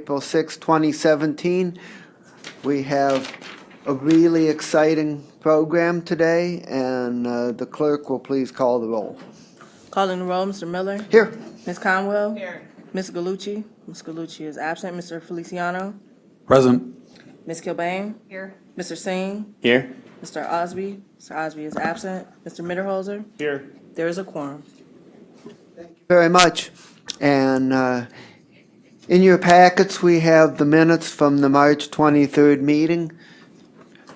April 6, 2017. We have a really exciting program today, and the clerk will please call the roll. Calling the roll, Mr. Miller. Here. Ms. Conwell. Here. Ms. Galucci. Ms. Galucci is absent. Mr. Feliciano. Present. Ms. Kilbane. Here. Mr. Singh. Here. Mr. Osby. Mr. Osby is absent. Mr. Mitterholzer. Here. There is a quorum. Thank you very much. And in your packets, we have the minutes from the March 23rd meeting.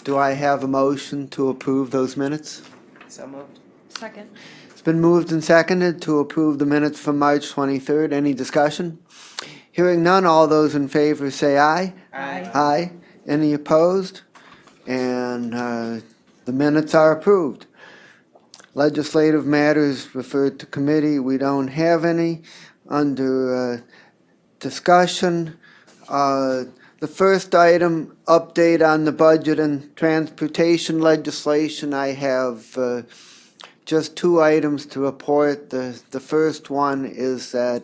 Do I have a motion to approve those minutes? So moved. Second. It's been moved and seconded to approve the minutes from March 23rd. Any discussion? Hearing none, all those in favor say aye. Aye. Aye. Any opposed? And the minutes are approved. Legislative matters referred to committee, we don't have any. Under discussion, the first item, update on the budget and transportation legislation. I have just two items to report. The first one is that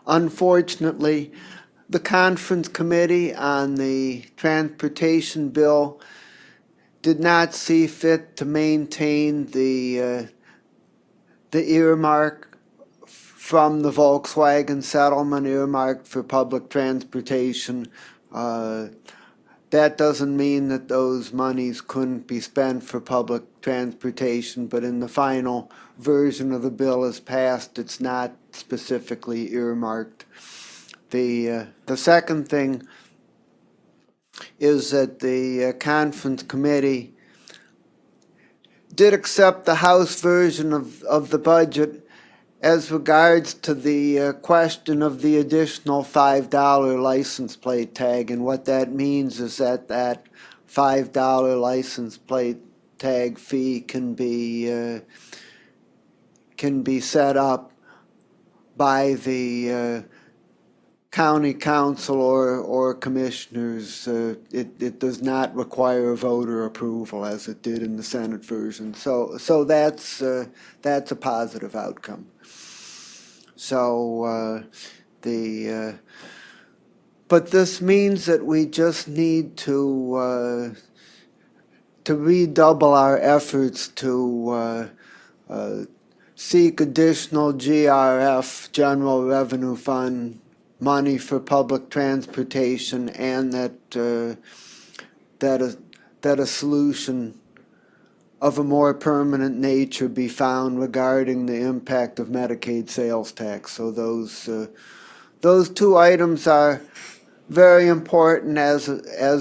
unfortunately, the conference committee on the transportation bill did not see fit to maintain the earmark from the Volkswagen settlement earmarked for public transportation. That doesn't mean that those monies couldn't be spent for public transportation, but in the final version of the bill as passed, it's not specifically earmarked. The second thing is that the conference committee did accept the House version of the budget as regards to the question of the additional $5 license plate tag. And what that means is that that $5 license plate tag fee can be set up by the county council or commissioners. It does not require a voter approval as it did in the Senate version. So that's a positive outcome. So but this means that we just need to redouble our efforts to seek additional GRF, General Revenue Fund, money for public transportation, and that a solution of a more permanent nature be found regarding the impact of Medicaid sales tax. So those two items are very important as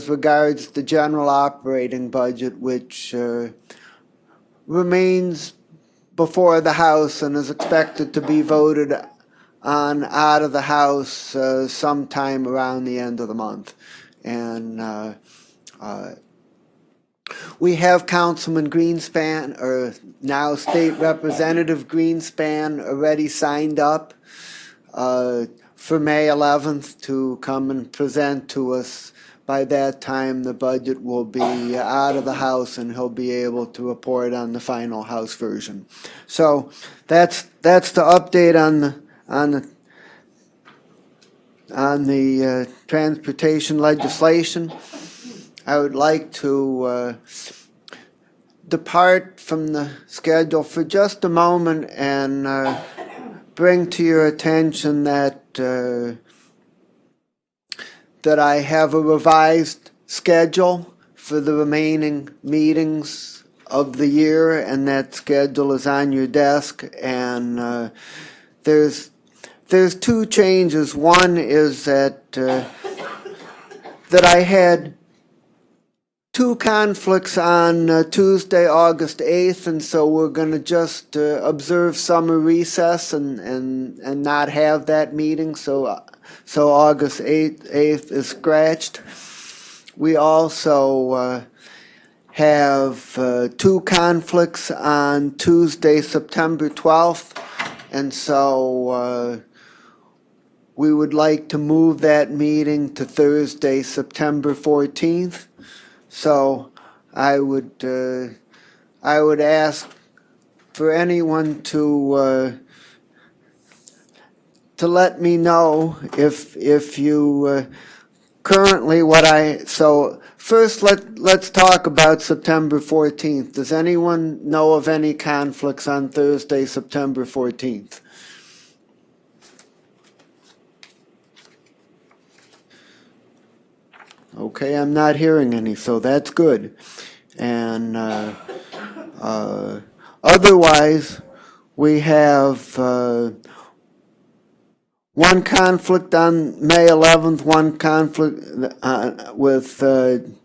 regards the general operating budget, which remains before the House and is expected to be voted on out of the House sometime around the end of the month. And we have Councilman Greenspan, or now State Representative Greenspan, already signed up for May 11th to come and present to us. By that time, the budget will be out of the House, and he'll be able to report on the final House version. So that's the update on the transportation legislation. I would like to depart from the schedule for just a moment and bring to your attention that I have a revised schedule for the remaining meetings of the year, and that schedule is on your desk. And there's two changes. One is that I had two conflicts on Tuesday, August 8th, and so we're going to just observe summer recess and not have that meeting. So August 8th is scratched. We also have two conflicts on Tuesday, September 12th, and so we would like to move that meeting to Thursday, September 14th. So I would ask for anyone to to let me know if you currently so first let's talk about September 14th. Does anyone know of any conflicts on Thursday, September 14th? Okay, I'm not hearing any, so that's good. And otherwise, we have one conflict on May 11th, one conflict with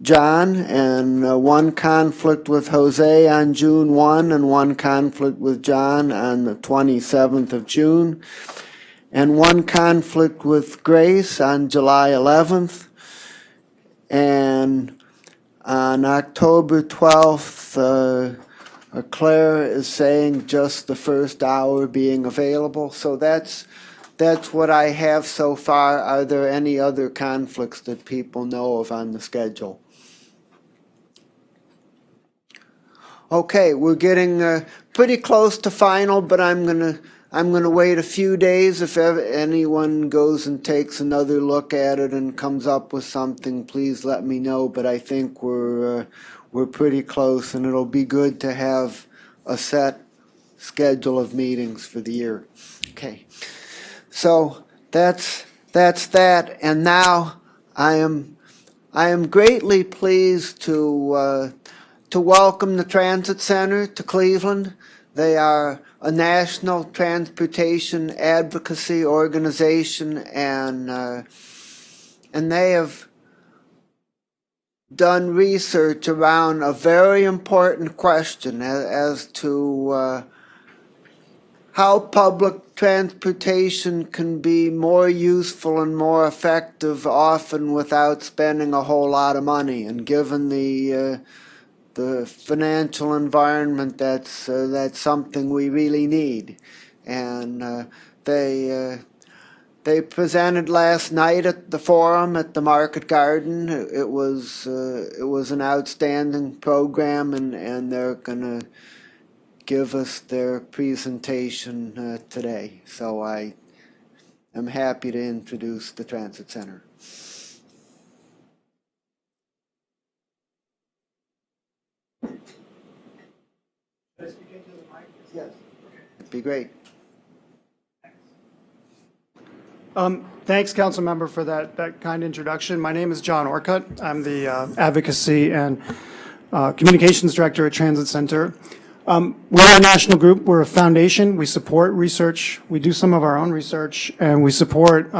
John, and one conflict with Jose on June 1, and one conflict with John on the 27th of June, and one conflict with Grace on July 11th. And on October 12th, Claire is saying just the first hour being available. So that's what I have so far. Are there any other conflicts that people know of on the schedule? Okay, we're getting pretty close to final, but I'm gonna wait a few days. If anyone goes and takes another look at it and comes up with something, please let me know. But I think we're pretty close, and it'll be good to have a set schedule of meetings for the year. Okay, so that's that. And now I am greatly pleased to welcome the Transit Center to Cleveland. They are a national transportation advocacy organization, and they have done research around a very important question as to how public transportation can be more useful and more effective, often without spending a whole lot of money. And given the financial environment, that's something we really need. And they presented last night at the forum at the Market Garden. It was an outstanding program, and they're gonna give us their presentation today. So I am happy to introduce the Transit Center. Should I speak into the mic? Yes. It'd be great. Thanks, Council Member, for that kind introduction. My name is John Orcutt. I'm the Advocacy and Communications Director at Transit Center. We're a national group. We're a foundation. We support research. We do some of our own research, and we support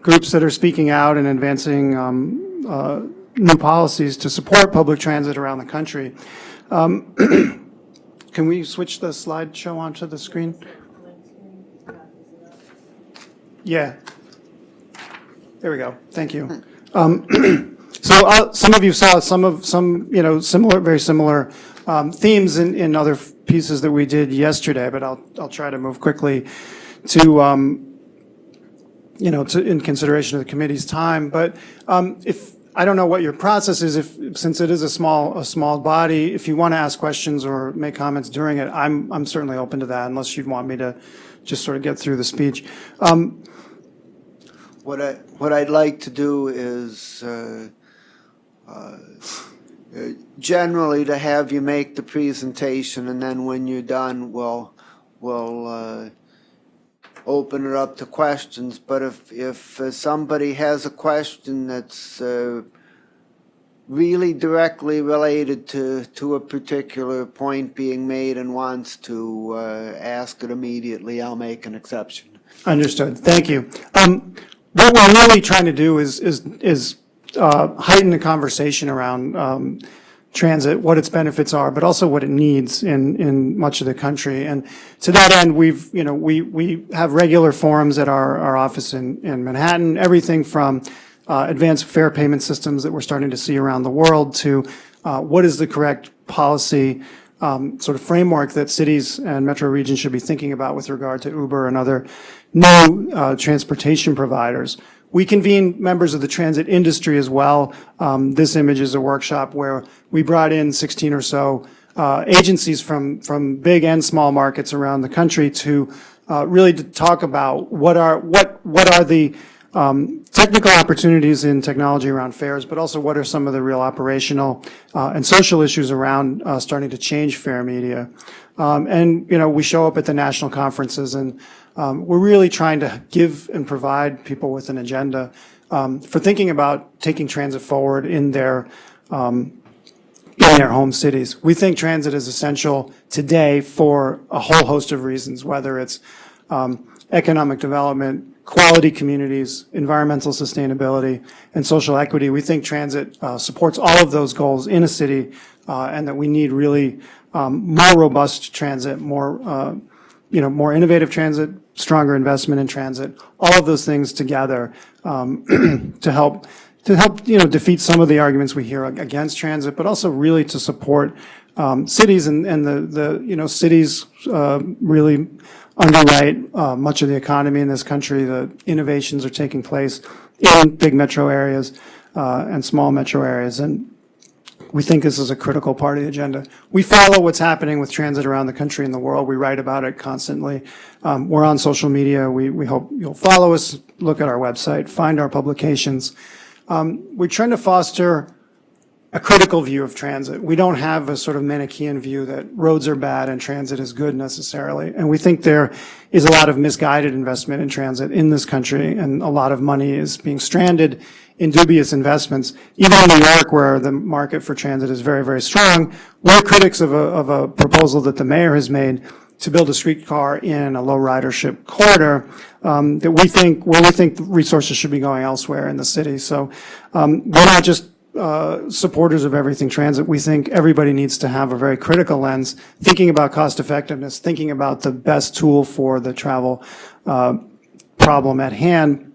groups that are speaking out and advancing new policies to support public transit around the country. Can we switch the slideshow onto the screen? Yeah. There we go. Thank you. So some of you saw some similar, very similar themes in other pieces that we did yesterday, but I'll try to move quickly to in consideration of the committee's time. But if I don't know what your process is, since it is a small body, if you want to ask questions or make comments during it, I'm certainly open to that, unless you'd want me to just sort of get through the speech. What I'd like to do is generally to have you make the presentation, and then when you're done, we'll open it up to questions. But if somebody has a question that's really directly related to a particular point being made and wants to ask it immediately, I'll make an exception. Understood. Thank you. What we're really trying to do is heighten the conversation around transit, what its benefits are, but also what it needs in much of the country. And to that end, we have regular forums at our office in Manhattan, everything from advanced fare payment systems that we're starting to see around the world to what is the correct policy sort of framework that cities and metro regions should be thinking about with regard to Uber and other new transportation providers. We convene members of the transit industry as well. This image is a workshop where we brought in 16 or so agencies from big and small markets around the country to really to talk about what are the technical opportunities in technology around fares, but also what are some of the real operational and social issues around starting to change fare media. And, we show up at the national conferences, and we're really trying to give and provide people with an agenda for thinking about taking transit forward in their home cities. We think transit is essential today for a whole host of reasons, whether it's economic development, quality communities, environmental sustainability, and social equity. We think transit supports all of those goals in a city, and that we need really more robust transit, more innovative transit, stronger investment in transit, all of those things together to help defeat some of the arguments we hear against transit, but also really to support cities and the cities really underwrite much of the economy in this country. The innovations are taking place in big metro areas and small metro areas, and we think this is a critical part of the agenda. We follow what's happening with transit around the country and the world. We write about it constantly. We're on social media. We hope you'll follow us, look at our website, find our publications. We're trying to foster a critical view of transit. We don't have a sort of Manichaean view that roads are bad and transit is good necessarily. And we think there is a lot of misguided investment in transit in this country, and a lot of money is being stranded in dubious investments. Even in New York, where the market for transit is very, very strong, we're critics of a proposal that the mayor has made to build a streetcar in a low ridership corridor that we think resources should be going elsewhere in the city. So we're not just supporters of everything transit. We think everybody needs to have a very critical lens, thinking about cost effectiveness, thinking about the best tool for the travel problem at hand.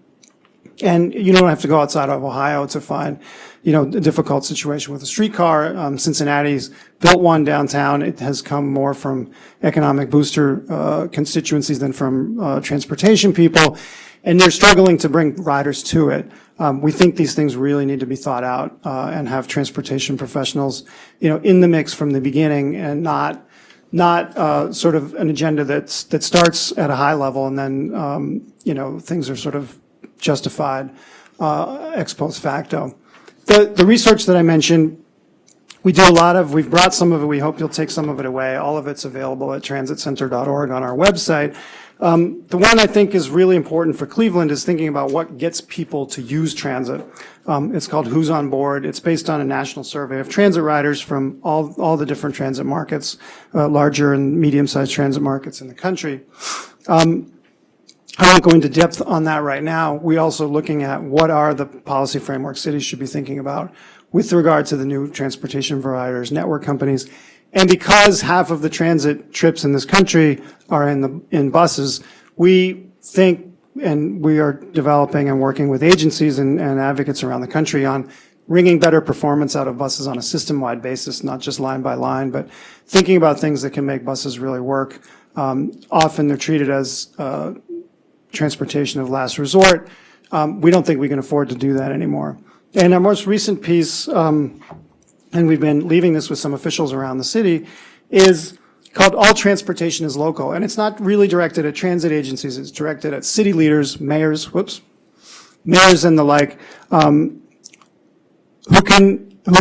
And you don't have to go outside of Ohio to find, a difficult situation with a streetcar. Cincinnati's built one downtown. It has come more from economic booster constituencies than from transportation people, and they're struggling to bring riders to it. We think these things really need to be thought out and have transportation professionals, in the mix from the beginning, and not sort of an agenda that starts at a high level and then things are sort of justified ex post facto. The research that I mentioned, we've brought some of it. We hope you'll take some of it away. All of it's available at transitcenter.org on our website. The one I think is really important for Cleveland is thinking about what gets people to use transit. It's called Who's on Board. It's based on a national survey of transit riders from all the different transit markets, larger and medium-sized transit markets in the country. I won't go into depth on that right now. We're also looking at what are the policy frameworks cities should be thinking about with regard to the new transportation providers, network companies. And because half of the transit trips in this country are in buses, we think, and we are developing and working with agencies and advocates around the country on wringing better performance out of buses on a system-wide basis, not just line by line, but thinking about things that can make buses really work. Often they're treated as transportation of last resort. We don't think we can afford to do that anymore. And our most recent piece, and we've been leaving this with some officials around the city, is called All Transportation is Local. And it's not really directed at transit agencies. It's directed at city leaders, mayors and the like, who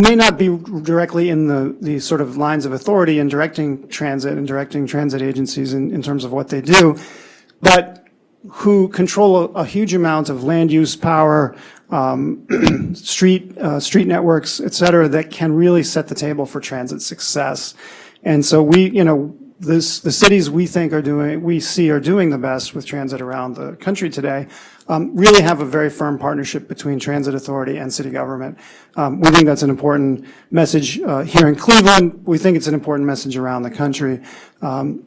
may not be directly in the sort of lines of authority in directing transit agencies in terms of what they do, but who control a huge amount of land use power, street networks, et cetera, that can really set the table for transit success. And so the cities we see are doing the best with transit around the country today, really have a very firm partnership between transit authority and city government. We think that's an important message here in Cleveland. We think it's an important message around the country. And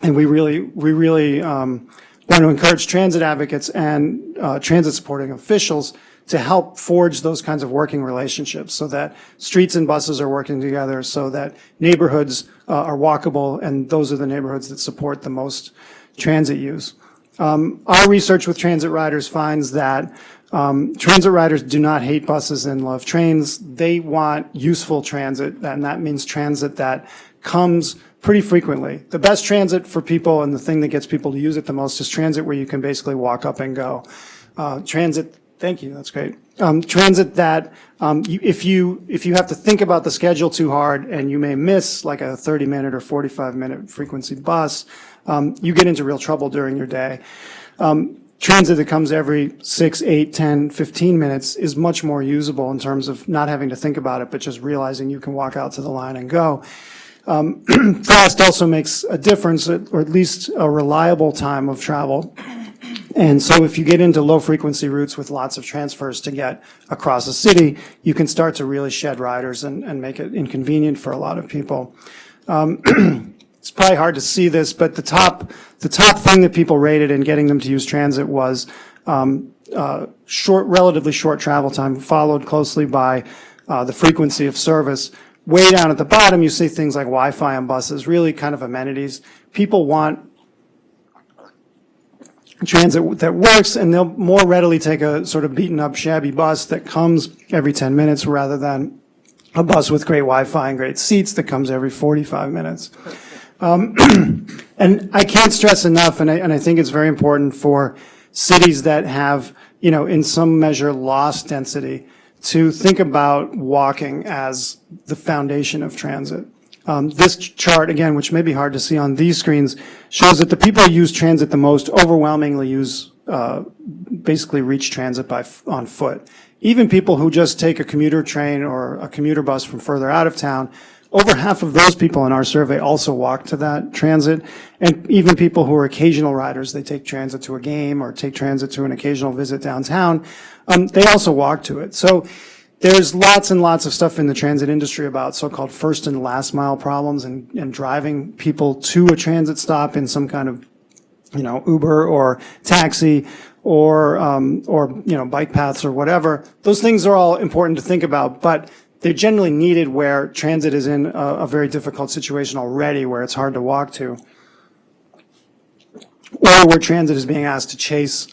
we really want to encourage transit advocates and transit supporting officials to help forge those kinds of working relationships so that streets and buses are working together, so that neighborhoods are walkable, and those are the neighborhoods that support the most transit use. Our research with transit riders finds that transit riders do not hate buses and love trains. They want useful transit, and that means transit that comes pretty frequently. The best transit for people and the thing that gets people to use it the most is transit where you can basically walk up and go. Transit, thank you, that's great. Transit that if you have to think about the schedule too hard and you may miss like a 30-minute or 45-minute frequency bus, you get into real trouble during your day. Transit that comes every 6, 8, 10, 15 minutes is much more usable in terms of not having to think about it, but just realizing you can walk out to the line and go. Fast also makes a difference, or at least a reliable time of travel. And so if you get into low-frequency routes with lots of transfers to get across a city, you can start to really shed riders and make it inconvenient for a lot of people. It's probably hard to see this, but the top thing that people rated in getting them to use transit was relatively short travel time, followed closely by the frequency of service. Way down at the bottom, you see things like Wi-Fi on buses, really kind of amenities. People want transit that works, and they'll more readily take a sort of beaten-up, shabby bus that comes every 10 minutes rather than a bus with great Wi-Fi and great seats that comes every 45 minutes. And I can't stress enough, and I think it's very important for cities that have, in some measure lost density to think about walking as the foundation of transit. This chart, again, which may be hard to see on these screens, shows that the people who use transit the most overwhelmingly basically reach transit on foot. Even people who just take a commuter train or a commuter bus from further out of town, over half of those people in our survey also walk to that transit. And even people who are occasional riders, they take transit to a game or take transit to an occasional visit downtown, they also walk to it. So there's lots and lots of stuff in the transit industry about so-called first and last mile problems and driving people to a transit stop in some kind of, Uber or taxi or bike paths or whatever. Those things are all important to think about, but they're generally needed where transit is in a very difficult situation already, where it's hard to walk to, or where transit is being asked to chase,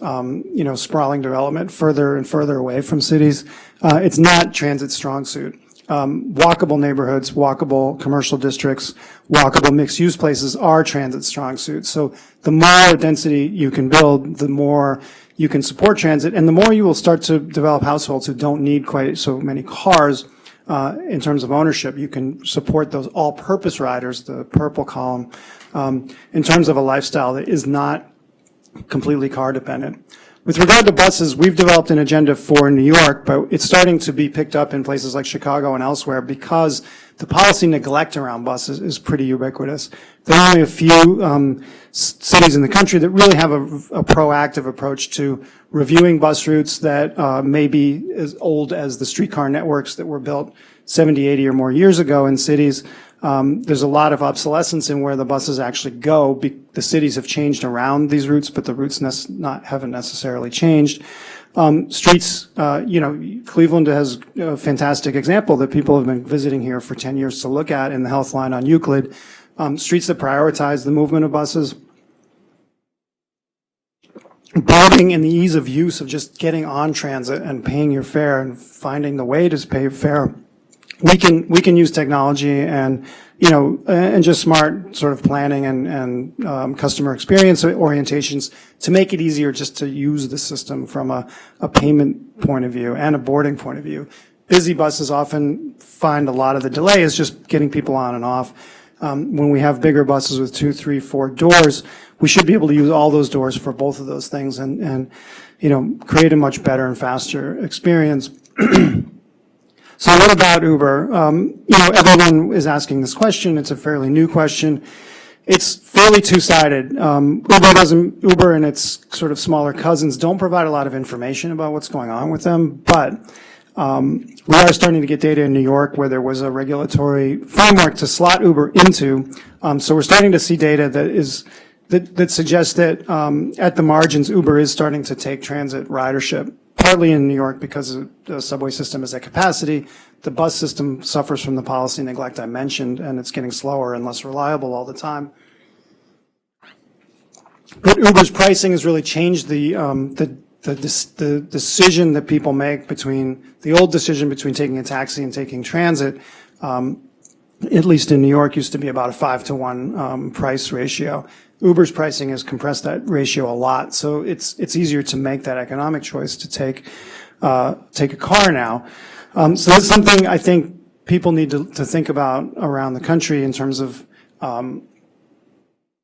sprawling development further and further away from cities. It's not transit's strong suit. Walkable neighborhoods, walkable commercial districts, walkable mixed-use places are transit's strong suit. So the more density you can build, the more you can support transit, and the more you will start to develop households who don't need quite so many cars. In terms of ownership, you can support those all-purpose riders, the purple column, in terms of a lifestyle that is not completely car-dependent. With regard to buses, we've developed an agenda for New York, but it's starting to be picked up in places like Chicago and elsewhere because the policy neglect around buses is pretty ubiquitous. There are only a few cities in the country that really have a proactive approach to reviewing bus routes that may be as old as the streetcar networks that were built 70, 80 or more years ago in cities. There's a lot of obsolescence in where the buses actually go. The cities have changed around these routes, but the routes haven't necessarily changed. Streets, Cleveland has a fantastic example that people have been visiting here for 10 years to look at in the Health Line on Euclid. Streets that prioritize the movement of buses. Boarding and the ease of use of just getting on transit and paying your fare and finding the way to pay your fare. We can use technology and just smart sort of planning and customer experience orientations to make it easier just to use the system from a payment point of view and a boarding point of view. Busy buses often find a lot of the delay is just getting people on and off. When we have bigger buses with 2, 3, 4 doors, we should be able to use all those doors for both of those things and create a much better and faster experience. So what about Uber? Everyone is asking this question. It's a fairly new question. It's fairly two-sided. Uber and its sort of smaller cousins don't provide a lot of information about what's going on with them, but we are starting to get data in New York where there was a regulatory framework to slot Uber into. So we're starting to see data that suggests that at the margins, Uber is starting to take transit ridership. Partly in New York because the subway system is at capacity. The bus system suffers from the policy neglect I mentioned, and it's getting slower and less reliable all the time. But Uber's pricing has really changed the decision that people make between the old decision between taking a taxi and taking transit. at least in New York, used to be about a 5-to-1 price ratio. Uber's pricing has compressed that ratio a lot, so it's easier to make that economic choice to take a car now. So that's something I think people need to think about around the country in terms of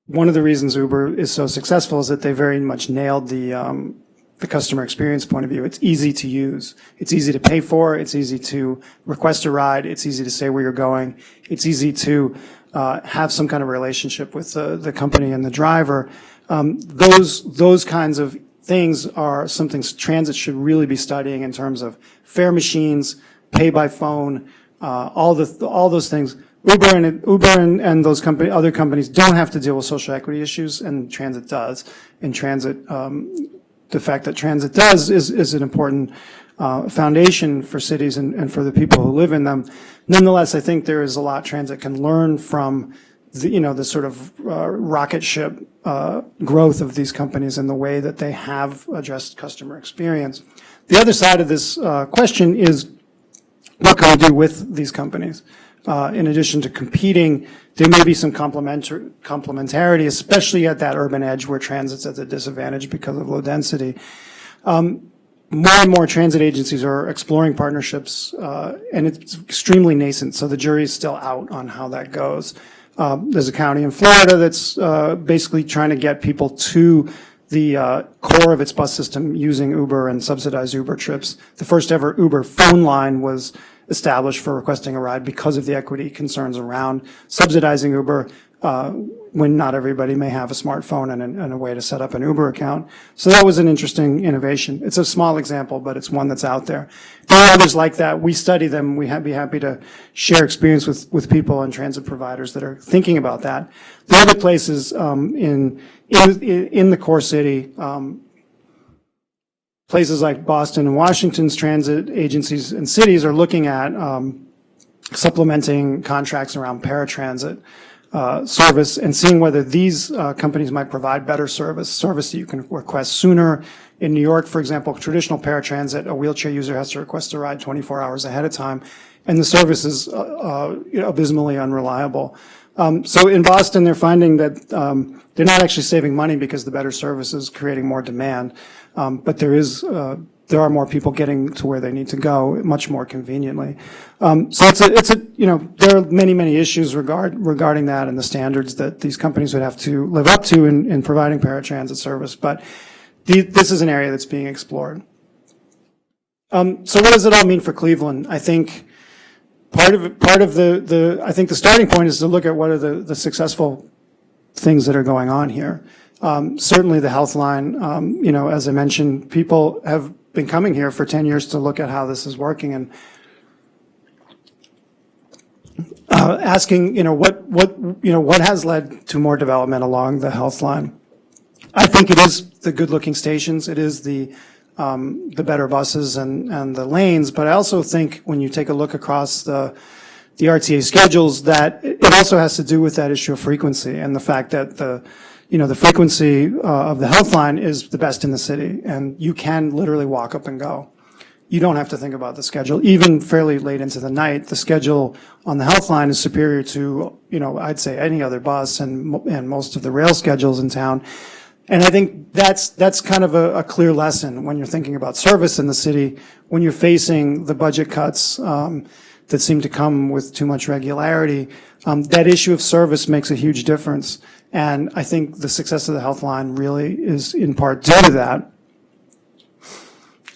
one of the reasons Uber is so successful is that they very much nailed the customer experience point of view. It's easy to use. It's easy to pay for. It's easy to request a ride. It's easy to say where you're going. It's easy to have some kind of relationship with the company and the driver. Those kinds of things are something transit should really be studying in terms of fare machines, pay by phone, all those things. Uber and those other companies don't have to deal with social equity issues, and transit does. And transit, the fact that transit does is an important foundation for cities and for the people who live in them. Nonetheless, I think there is a lot transit can learn from the sort of rocket ship growth of these companies and the way that they have addressed customer experience. The other side of this question is, what can we do with these companies? In addition to competing, there may be some complementarity, especially at that urban edge where transit's at a disadvantage because of low density. More and more transit agencies are exploring partnerships, and it's extremely nascent, so the jury's still out on how that goes. There's a county in Florida that's basically trying to get people to the core of its bus system using Uber and subsidized Uber trips. The first ever Uber phone line was established for requesting a ride because of the equity concerns around subsidizing Uber when not everybody may have a smartphone and a way to set up an Uber account. So that was an interesting innovation. It's a small example, but it's one that's out there. There are others like that. We study them. We'd be happy to share experience with people and transit providers that are thinking about that. The other places in the core city, places like Boston and Washington's transit agencies and cities are looking at supplementing contracts around paratransit service and seeing whether these companies might provide better service that you can request sooner. In New York, for example, traditional paratransit, a wheelchair user has to request a ride 24 hours ahead of time, and the service is abysmally unreliable. So in Boston, they're finding that they're not actually saving money because the better service is creating more demand, but there are more people getting to where they need to go much more conveniently. So there are many issues regarding that and the standards that these companies would have to live up to in providing paratransit service, but this is an area that's being explored. So what does it all mean for Cleveland? I think part of I think the starting point is to look at what are the successful things that are going on here. Certainly the health line, as I mentioned, people have been coming here for 10 years to look at how this is working and asking, what has led to more development along the health line. I think it is the good-looking stations. It is the better buses and the lanes. But I also think when you take a look across the RTA schedules, that it also has to do with that issue of frequency and the fact that the frequency of the health line is the best in the city, and you can literally walk up and go. You don't have to think about the schedule. Even fairly late into the night, the schedule on the health line is superior to, I'd say any other bus and most of the rail schedules in town. And I think that's kind of a clear lesson when you're thinking about service in the city, when you're facing the budget cuts that seem to come with too much regularity. That issue of service makes a huge difference. And I think the success of the health line really is in part due to that.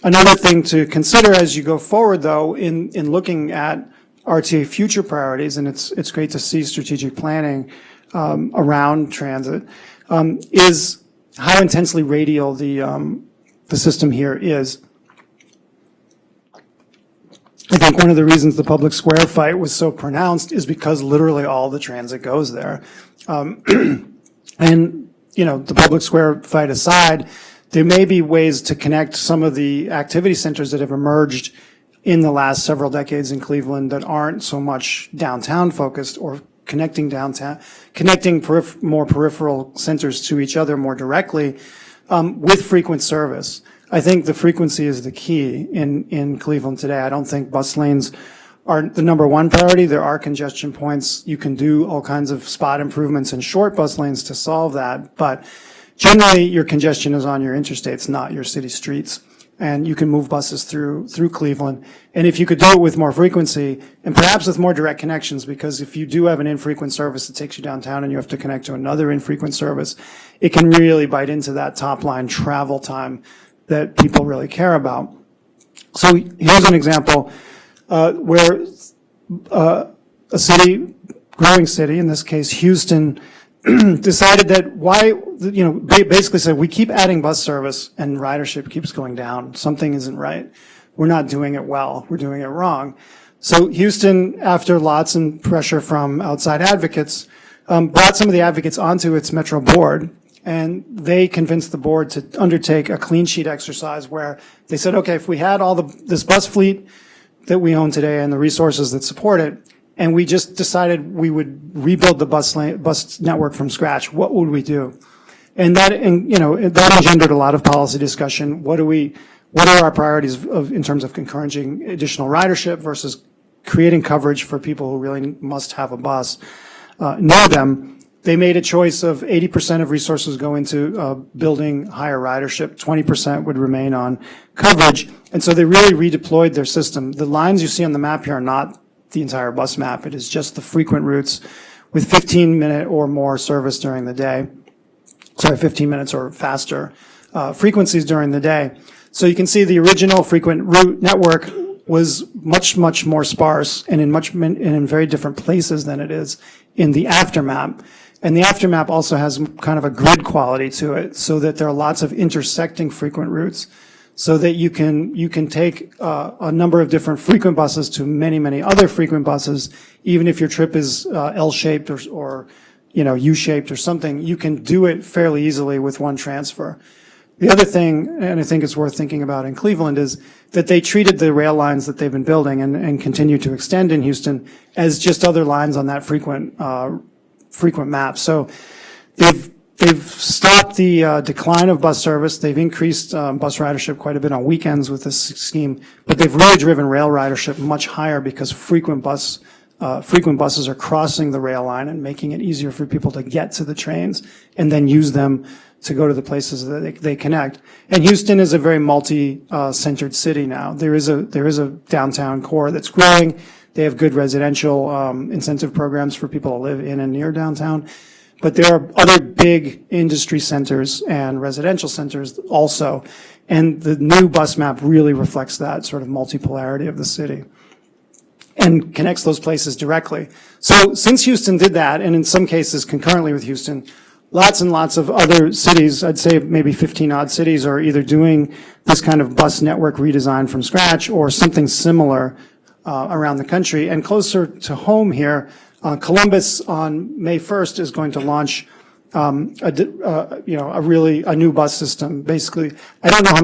Another thing to consider as you go forward, though, in looking at RTA future priorities, and it's great to see strategic planning around transit, is how intensely radial the system here is. I think one of the reasons the public square fight was so pronounced is because literally all the transit goes there. And, the public square fight aside, there may be ways to connect some of the activity centers that have emerged in the last several decades in Cleveland that aren't so much downtown focused, or connecting more peripheral centers to each other more directly with frequent service. I think the frequency is the key in Cleveland today. I don't think bus lanes are the number one priority. There are congestion points. You can do all kinds of spot improvements and short bus lanes to solve that, but generally your congestion is on your interstates, not your city streets. And you can move buses through Cleveland. And if you could do it with more frequency and perhaps with more direct connections, because if you do have an infrequent service that takes you downtown and you have to connect to another infrequent service, it can really bite into that top line travel time that people really care about. So here's an example where a city, growing city, in this case Houston, decided that basically said, we keep adding bus service and ridership keeps going down. Something isn't right. We're not doing it well. We're doing it wrong. So Houston, after lots and pressure from outside advocates, brought some of the advocates onto its Metro board, and they convinced the board to undertake a clean sheet exercise where they said, okay, if we had all this bus fleet that we own today and the resources that support it, and we just decided we would rebuild the bus network from scratch, what would we do? And that engendered a lot of policy discussion. What are our priorities in terms of encouraging additional ridership versus creating coverage for people who really must have a bus near them? They made a choice of 80% of resources go into building higher ridership, 20% would remain on coverage, and so they really redeployed their system. The lines you see on the map here are not the entire bus map. It is just the frequent routes with 15-minute or more service during the day. 15 minutes or faster frequencies during the day. So you can see the original frequent route network was much, much more sparse and in very different places than it is in the aftermap. And the aftermap also has kind of a grid quality to it, so that there are lots of intersecting frequent routes, so that you can take a number of different frequent buses to many, many other frequent buses, even if your trip is L-shaped or U-shaped or something. You can do it fairly easily with one transfer. The other thing, and I think it's worth thinking about in Cleveland, is that they treated the rail lines that they've been building and continue to extend in Houston as just other lines on that frequent map. So they've stopped the decline of bus service. They've increased bus ridership quite a bit on weekends with this scheme, but they've really driven rail ridership much higher because frequent buses are crossing the rail line and making it easier for people to get to the trains and then use them to go to the places that they connect. And Houston is a very multi-centered city now. There is a downtown core that's growing. They have good residential incentive programs for people to live in and near downtown. But there are other big industry centers and residential centers also. And the new bus map really reflects that sort of multipolarity of the city and connects those places directly. So since Houston did that, and in some cases concurrently with Houston, lots and lots of other cities, I'd say maybe 15 odd cities, are either doing this kind of bus network redesign from scratch or something similar around the country. And closer to home here, Columbus on May 1st is going to launch a new bus system. Basically, I don't know how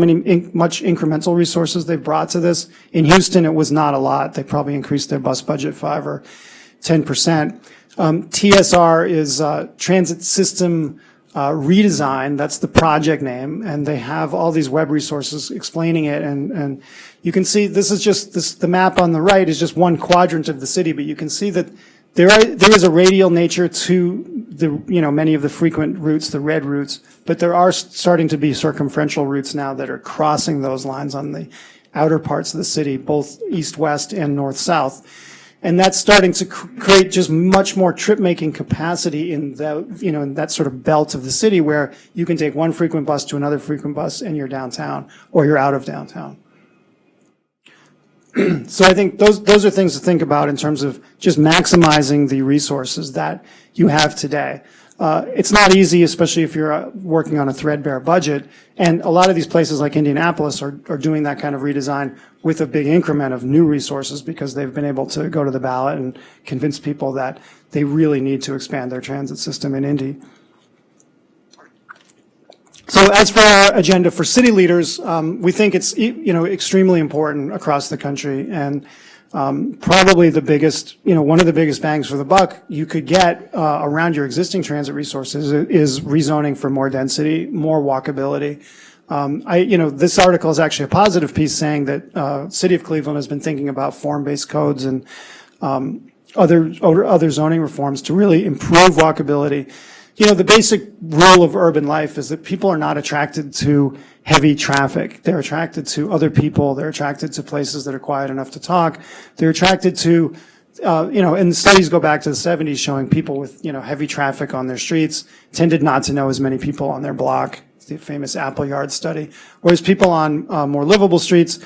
much incremental resources they've brought to this. In Houston, it was not a lot. They probably increased their bus budget 5 or 10%. TSR is Transit System Redesign. That's the project name, and they have all these web resources explaining it. And you can see this is just the map on the right is just one quadrant of the city, but you can see that there is a radial nature to the many of the frequent routes, the red routes, but there are starting to be circumferential routes now that are crossing those lines on the outer parts of the city, both east-west and north-south. And that's starting to create just much more trip-making capacity in that sort of belt of the city where you can take one frequent bus to another frequent bus and you're downtown or you're out of downtown. So I think those are things to think about in terms of just maximizing the resources that you have today. It's not easy, especially if you're working on a threadbare budget. And a lot of these places like Indianapolis are doing that kind of redesign with a big increment of new resources because they've been able to go to the ballot and convince people that they really need to expand their transit system in Indy. So as for our agenda for city leaders, we think it's extremely important across the country, and probably the biggest, one of the biggest bangs for the buck you could get around your existing transit resources is rezoning for more density, more walkability, This article is actually a positive piece saying that City of Cleveland has been thinking about form-based codes and other zoning reforms to really improve walkability. The basic rule of urban life is that people are not attracted to heavy traffic. They're attracted to other people. They're attracted to places that are quiet enough to talk. They're attracted to, and the studies go back to the 70s showing people with, heavy traffic on their streets tended not to know as many people on their block. The famous Appleyard study, whereas people on more livable streets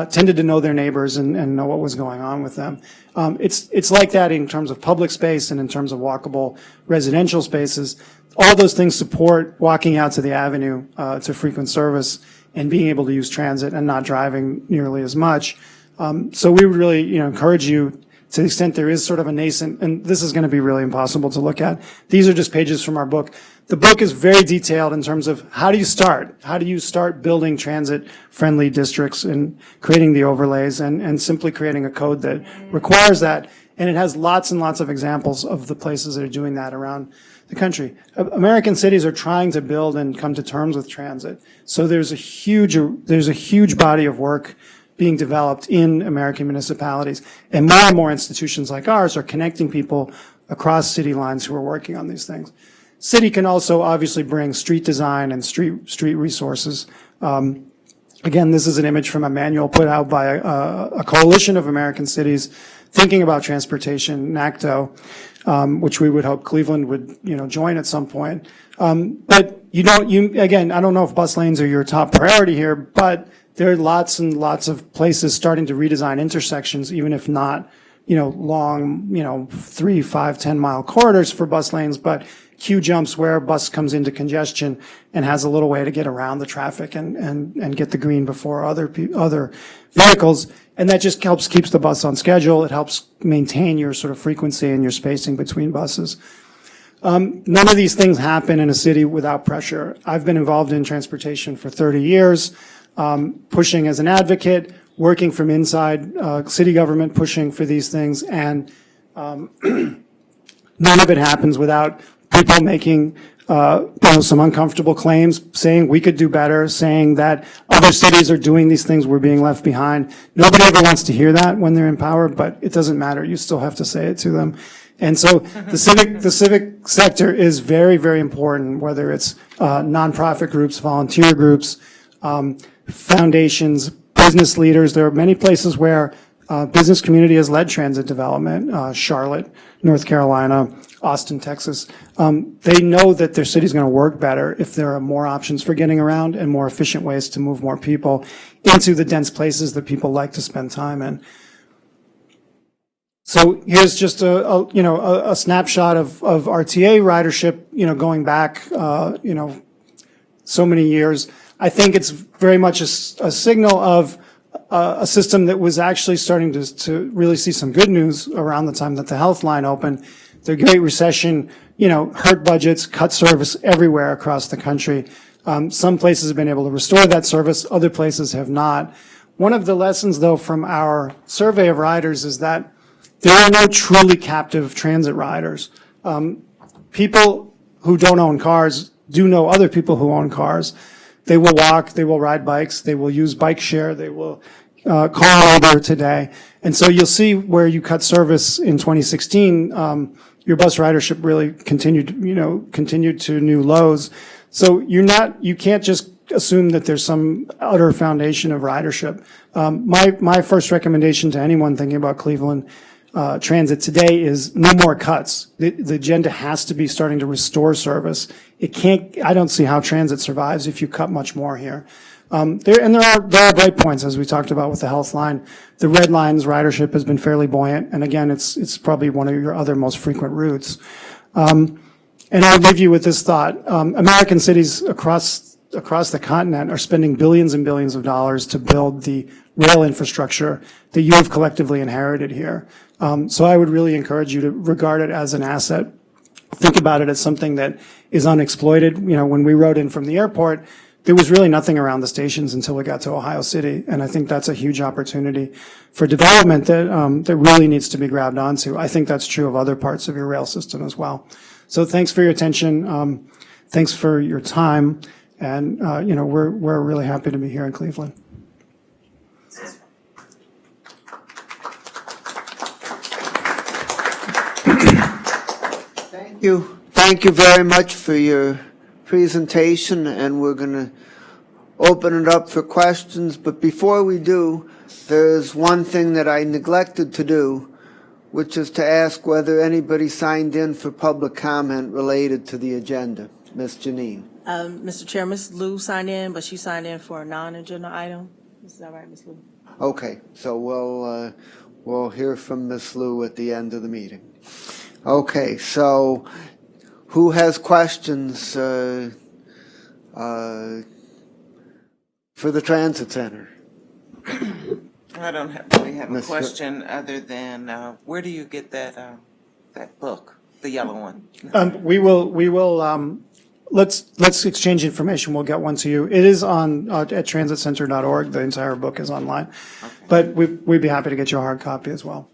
tended to know their neighbors and know what was going on with them. It's like that in terms of public space and in terms of walkable residential spaces. All those things support walking out to the avenue to frequent service and being able to use transit and not driving nearly as much. So we would really encourage you, to the extent there is sort of a nascent, and this is going to be really impossible to look at. These are just pages from our book. The book is very detailed in terms of how do you start? How do you start building transit-friendly districts and creating the overlays and simply creating a code that requires that? And it has lots and lots of examples of the places that are doing that around the country. American cities are trying to build and come to terms with transit. So there's a huge body of work being developed in American municipalities. And more institutions like ours are connecting people across city lines who are working on these things. City can also obviously bring street design and street resources. Again, this is an image from a manual put out by a coalition of American cities thinking about transportation, NACTO, which we would hope Cleveland would, join at some point. But again, I don't know if bus lanes are your top priority here, but there are lots and lots of places starting to redesign intersections, even if not, long, 3, 5, 10-mile corridors for bus lanes, but queue jumps where a bus comes into congestion and has a little way to get around the traffic and get the green before other vehicles. And that just keeps the bus on schedule. It helps maintain your sort of frequency and your spacing between buses. None of these things happen in a city without pressure. I've been involved in transportation for 30 years, pushing as an advocate, working from inside city government, pushing for these things, and none of it happens without people making some uncomfortable claims, saying we could do better, saying that other cities are doing these things, we're being left behind. Nobody ever wants to hear that when they're in power, but it doesn't matter. You still have to say it to them. And so the civic sector is very, very important, whether it's nonprofit groups, volunteer groups, foundations, business leaders. There are many places where business community has led transit development, Charlotte, North Carolina, Austin, Texas. They know that their city's going to work better if there are more options for getting around and more efficient ways to move more people into the dense places that people like to spend time in. So here's just a snapshot of RTA ridership, going back, so many years. I think it's very much a signal of a system that was actually starting to really see some good news around the time that the Health Line opened. The Great Recession, hurt budgets, cut service everywhere across the country. Some places have been able to restore that service, other places have not. One of the lessons, though, from our survey of riders is that there are no truly captive transit riders. People who don't own cars do know other people who own cars. They will walk, they will ride bikes, they will use bike share, they will call Uber today. And so you'll see where you cut service in 2016, your bus ridership really continued to new lows. So you can't just assume that there's some utter foundation of ridership. My first recommendation to anyone thinking about Cleveland transit today is no more cuts. The agenda has to be starting to restore service. I don't see how transit survives if you cut much more here. There are bright points, as we talked about with the Health Line. The Red Line's ridership has been fairly buoyant, and again, it's probably one of your other most frequent routes. And I'll leave you with this thought. American cities across the continent are spending billions and billions of dollars to build the rail infrastructure that you have collectively inherited here. So I would really encourage you to regard it as an asset. Think about it as something that is unexploited. When we rode in from the airport, there was really nothing around the stations until we got to Ohio City. And I think that's a huge opportunity for development that really needs to be grabbed onto. I think that's true of other parts of your rail system as well. So thanks for your attention. Thanks for your time. And, we're really happy to be here in Cleveland. Thank you very much for your presentation, and we're going to open it up for questions. But before we do, there's one thing that I neglected to do, which is to ask whether anybody signed in for public comment related to the agenda. Ms. Janine. Mr. Chair, Ms. Lou signed in, but she signed in for a non-agenda item. Is that right, Ms. Lou? Okay, so we'll hear from Ms. Lou at the end of the meeting. Okay, so who has questions for the Transit Center? I don't really have a Mr. question other than where do you get that book, the yellow one? We will, let's exchange information. We'll get one to you. It is on, at transitcenter.org. The entire book is online. Okay. But we'd be happy to get you a hard copy as well.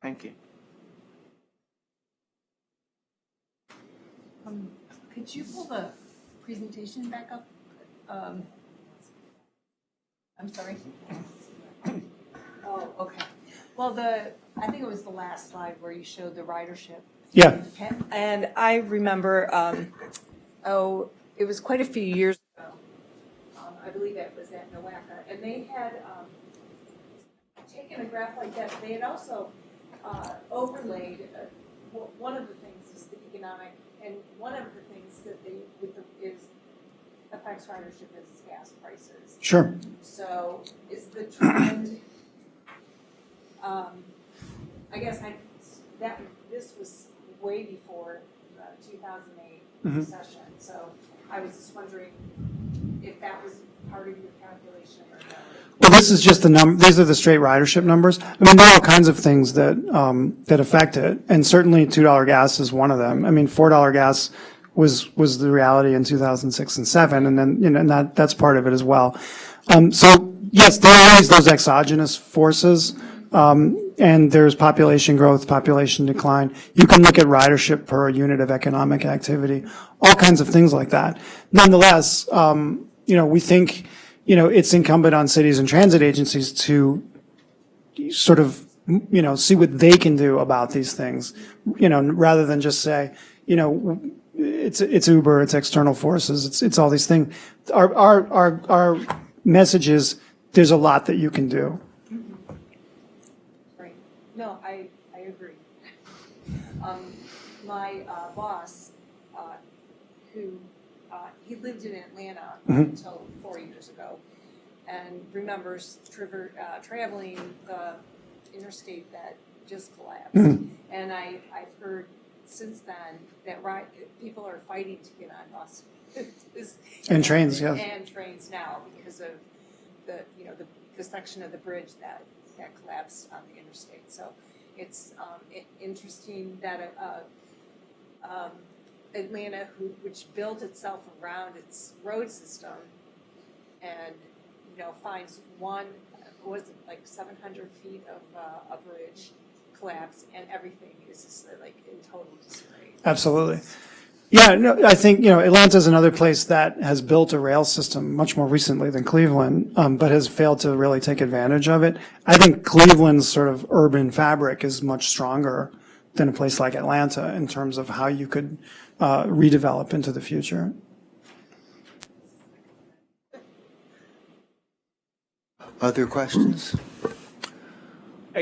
Thank you. Could you pull the presentation back up? I'm sorry. Oh, okay. Well, I think it was the last slide where you showed the ridership. Yeah. And I remember, it was quite a few years ago. I believe it was at Nowaka, and they had taken a graph like that. They had also overlaid one of the things is the economic, and one of the things that affects ridership is gas prices. Sure. So is the trend, I guess this was way before the 2008 recession. So I was just wondering if that was part of your calculation or not. Well, this is just these are the straight ridership numbers. I mean, there are all kinds of things that affect it. And certainly $2 gas is one of them. I mean, $4 gas was the reality in 2006 and 7, and then, and that's part of it as well. So yes, there are always those exogenous forces, and there's population growth, population decline. You can look at ridership per unit of economic activity, all kinds of things like that. Nonetheless, we think, it's incumbent on cities and transit agencies to sort of, see what they can do about these things, rather than just say, it's Uber, it's external forces, it's all these things. Our message is there's a lot that you can do. Right. No, I agree. My boss, he lived in Atlanta until 4 years ago, and remembers traveling the interstate that just collapsed. And I've heard since then that people are fighting to get on buses. And trains, yes. And trains now because of the section of the bridge that collapsed on the interstate. So it's interesting that Atlanta, which built itself around its road system, and finds one, was it like 700 feet of a bridge collapse, and everything is just like in total disarray. Absolutely. Yeah, no, I think, Atlanta is another place that has built a rail system much more recently than Cleveland, but has failed to really take advantage of it. I think Cleveland's sort of urban fabric is much stronger than a place like Atlanta in terms of how you could redevelop into the future. Other questions?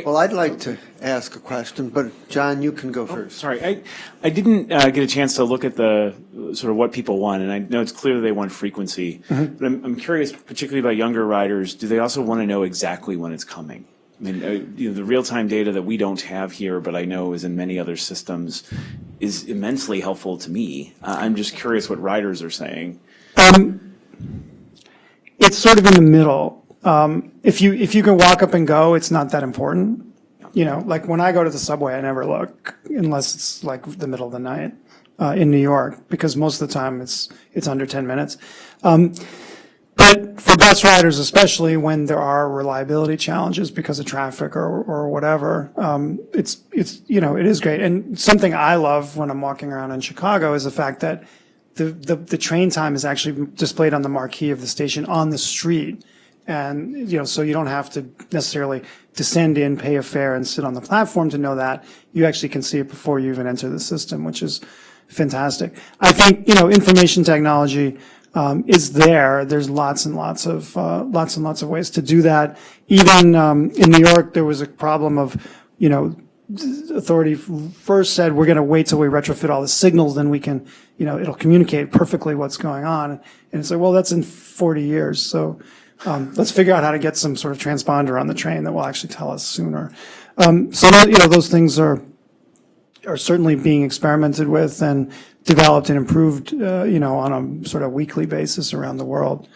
Well, I'd like to ask a question, but John, you can go first. Sorry, I didn't get a chance to look at the sort of what people want, and I know it's clear they want frequency. But I'm curious, particularly about younger riders, do they also want to know exactly when it's coming? I mean, the real-time data that we don't have here, but I know is in many other systems, is immensely helpful to me. I'm just curious what riders are saying. It's sort of in the middle. If you can walk up and go, it's not that important. Like when I go to the subway, I never look unless it's like the middle of the night in New York, because most of the time it's under 10 minutes. But for bus riders, especially when there are reliability challenges because of traffic or whatever, it is great. And something I love when I'm walking around in Chicago is the fact that the train time is actually displayed on the marquee of the station on the street. And, so you don't have to necessarily descend in, pay a fare, and sit on the platform to know that. You actually can see it before you even enter the system, which is fantastic. I think, information technology is there. There's lots and lots of ways to do that. Even in New York, there was a problem of, authority first said, we're going to wait till we retrofit all the signals, then we can, it'll communicate perfectly what's going on. And it's like, well, that's in 40 years. So let's figure out how to get some sort of transponder on the train that will actually tell us sooner. Those things are certainly being experimented with and developed and improved, on a sort of weekly basis around the world.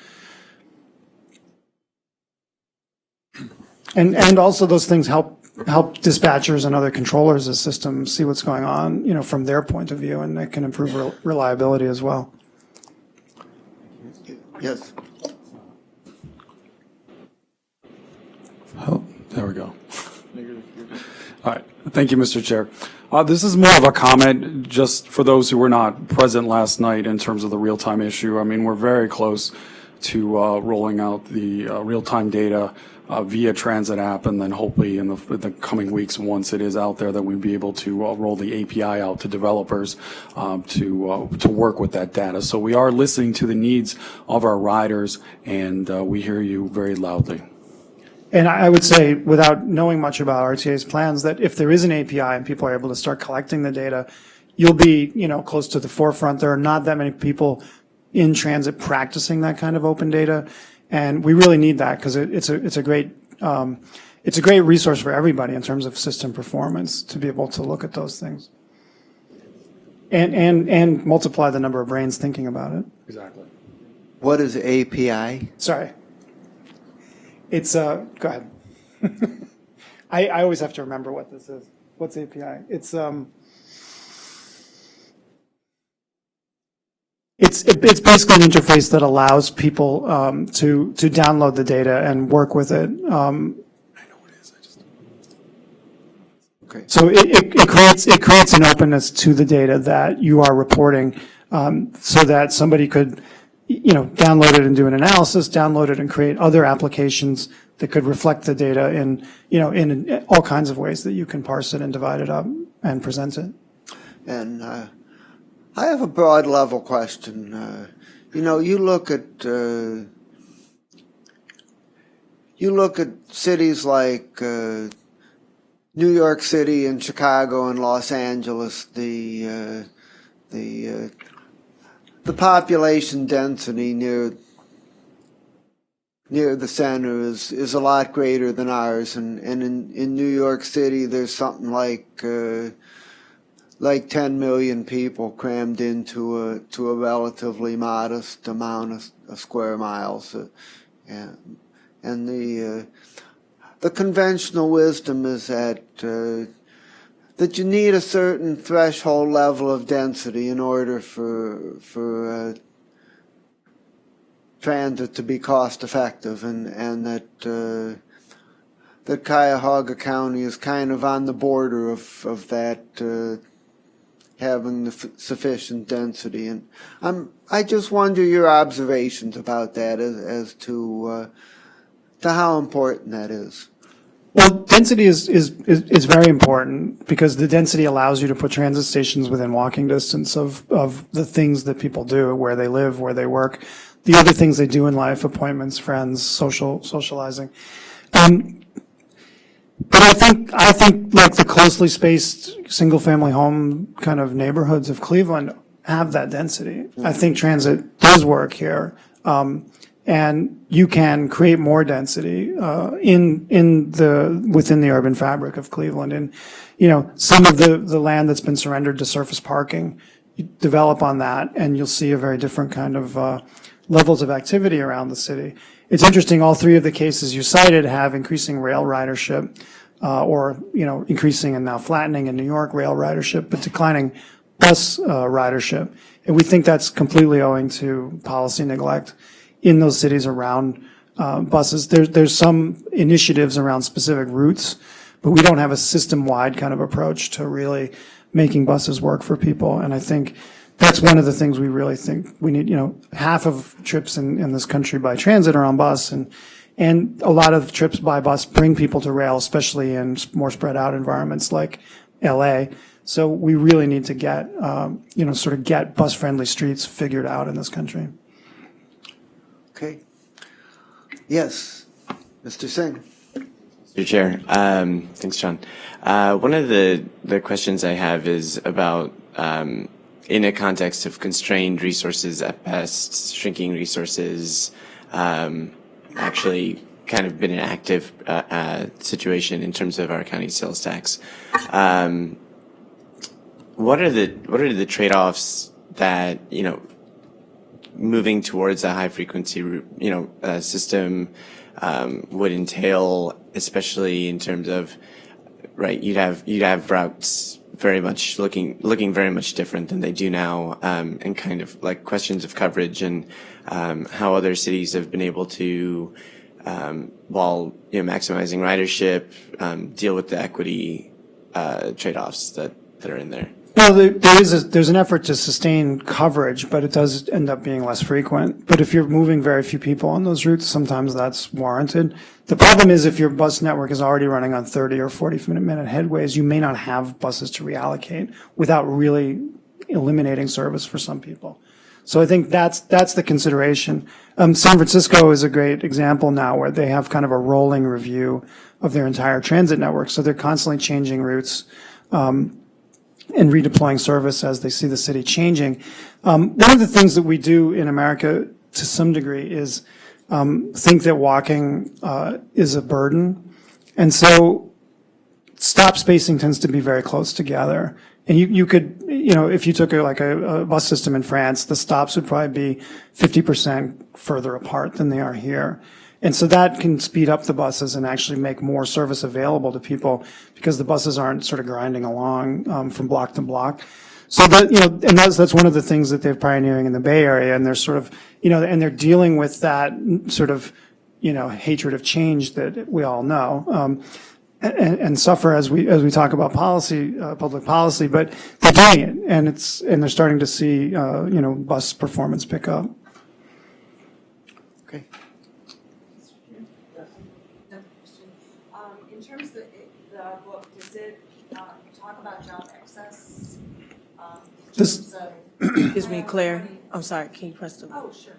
And also those things help dispatchers and other controllers of the system see what's going on, from their point of view, and it can improve reliability as well. Yes. Oh, there we go. All right. Thank you, Mr. Chair. This is more of a comment just for those who were not present last night in terms of the real-time issue. I mean, we're very close to rolling out the real-time data via transit app, and then hopefully in the coming weeks, once it is out there, that we'll be able to roll the API out to developers to work with that data. So we are listening to the needs of our riders, and we hear you very loudly. And I would say, without knowing much about RTA's plans, that if there is an API and people are able to start collecting the data, you'll be, close to the forefront. There are not that many people in transit practicing that kind of open data, and we really need that because it's a great resource for everybody in terms of system performance to be able to look at those things, and multiply the number of brains thinking about it. Exactly. What is API? Sorry. It's, go ahead. I always have to remember what this is. What's API? It's basically an interface that allows people to download the data and work with it. I know what it is. Okay. So it creates an openness to the data that you are reporting, so that somebody could, download it and do an analysis, download it and create other applications that could reflect the data in all kinds of ways that you can parse it and divide it up and present it. And I have a broad level question. You look at cities like New York City and Chicago and Los Angeles. The population density near the center is a lot greater than ours, and in New York City there's something like 10 million people crammed into a relatively modest amount of square miles, and the conventional wisdom is that you need a certain threshold level of density in order for transit to be cost effective, and that Cuyahoga County is kind of on the border of that having the sufficient density. And I just wonder your observations about that as to how important that is. Well, density is very important because the density allows you to put transit stations within walking distance of the things that people do, where they live, where they work, the other things they do in life, appointments, friends, socializing. But I think like the closely spaced single family home kind of neighborhoods of Cleveland have that density. I think transit does work here. And you can create more density within the urban fabric of Cleveland. And some of the land that's been surrendered to surface parking, you develop on that, and you'll see a very different kind of levels of activity around the city. It's interesting. All three of the cases you cited have increasing rail ridership, or increasing and now flattening in New York rail ridership, but declining bus ridership. And we think that's completely owing to policy neglect in those cities around buses. There's some initiatives around specific routes, but we don't have a system-wide kind of approach to really making buses work for people. And I think that's one of the things we really think we need. Half of trips in this country by transit are on bus, and a lot of trips by bus bring people to rail, especially in more spread out environments like LA. So we really need to get, sort of get bus friendly streets figured out in this country. Okay. Yes, Mr. Singh. Mr. Chair, thanks, John. One of the questions I have is about, in a context of constrained resources at best, shrinking resources, actually kind of been an active situation in terms of our county sales tax. What are the trade-offs that, moving towards a high frequency, system would entail, especially in terms of, right, you'd have routes very much looking very much different than they do now, and kind of like questions of coverage and how other cities have been able to, while maximizing ridership, deal with the equity trade-offs that are in there. Well, there's an effort to sustain coverage, but it does end up being less frequent. But if you're moving very few people on those routes, sometimes that's warranted. The problem is if your bus network is already running on 30 or 40-minute headways, you may not have buses to reallocate without really eliminating service for some people. So I think that's the consideration. San Francisco is a great example now where they have kind of a rolling review of their entire transit network. So they're constantly changing routes, and redeploying service as they see the city changing. One of the things that we do in America to some degree is think that walking is a burden. And so stop spacing tends to be very close together. And you could, if you took a bus system in France, the stops would probably be 50% further apart than they are here. And so that can speed up the buses and actually make more service available to people because the buses aren't sort of grinding along from block to block. So that, and that's one of the things that they're pioneering in the Bay Area. And they're sort of, and they're dealing with that sort of, hatred of change that we all know. And suffer as we talk about policy, public policy, but they're doing it, and they're starting to see bus performance pick up. Okay. In terms of the book, does it talk about job access? Excuse me, Claire. I'm sorry, can you press the Oh, sure.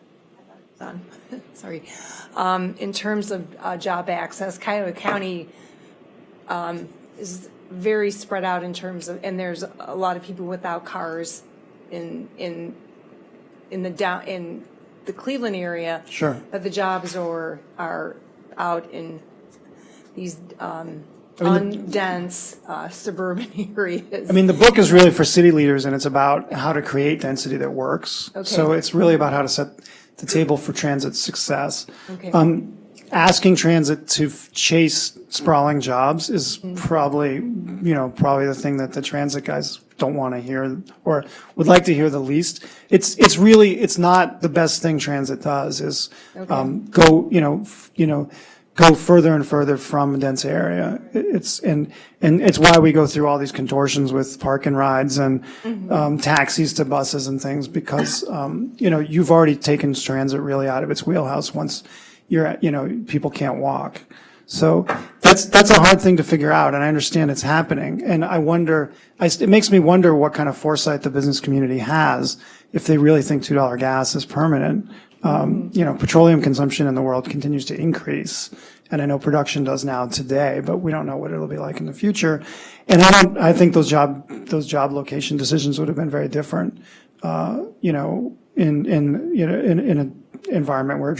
button? Sorry. In terms of job access, Cuyahoga County is very spread out in terms of, and there's a lot of people without cars in the Cleveland area. Sure. But the jobs are out in these dense suburban areas. I mean, the book is really for city leaders, and it's about how to create density that works. Okay. So it's really about how to set the table for transit success. Okay. Asking transit to chase sprawling jobs is probably the thing that the transit guys don't want to hear or would like to hear the least. It's not the best thing transit does is go further and further from a dense area. And it's why we go through all these contortions with park and rides and taxis to buses and things because you've already taken transit really out of its wheelhouse once people can't walk. So that's a hard thing to figure out, and I understand it's happening. And I wonder, it makes me wonder what kind of foresight the business community has if they really think $2 gas is permanent. Petroleum consumption in the world continues to increase, and I know production does now today, but we don't know what it'll be like in the future. And I think those job location decisions would have been very different, in an environment where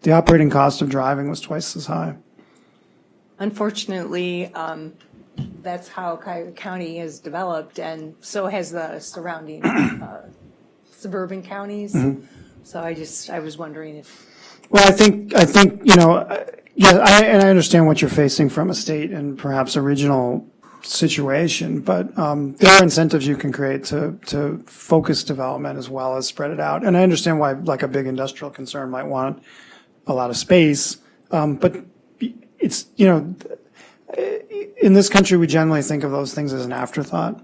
the operating cost of driving was twice as high. Unfortunately, that's how Cuyahoga County has developed, and so has the surrounding suburban counties. Mm-hmm. So I was wondering if. Well, I think I understand what you're facing from a state and perhaps a regional situation, but there are incentives you can create to focus development as well as spread it out. And I understand why, like a big industrial concern might want a lot of space, but it's in this country we generally think of those things as an afterthought.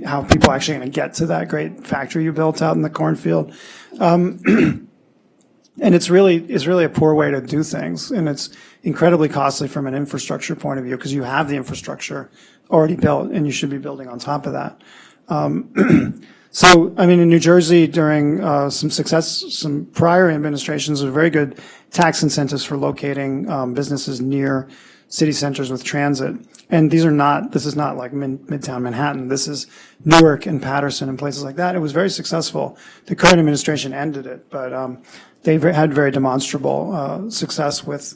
how people are actually going to get to that great factory you built out in the cornfield. And it's really a poor way to do things, and it's incredibly costly from an infrastructure point of view because you have the infrastructure already built, and you should be building on top of that. So, I mean, in New Jersey, during some prior administrations, there were very good tax incentives for locating businesses near city centers with transit. And this is not like Midtown Manhattan. This is Newark and Patterson and places like that. It was very successful. The current administration ended it, but they've had very demonstrable success with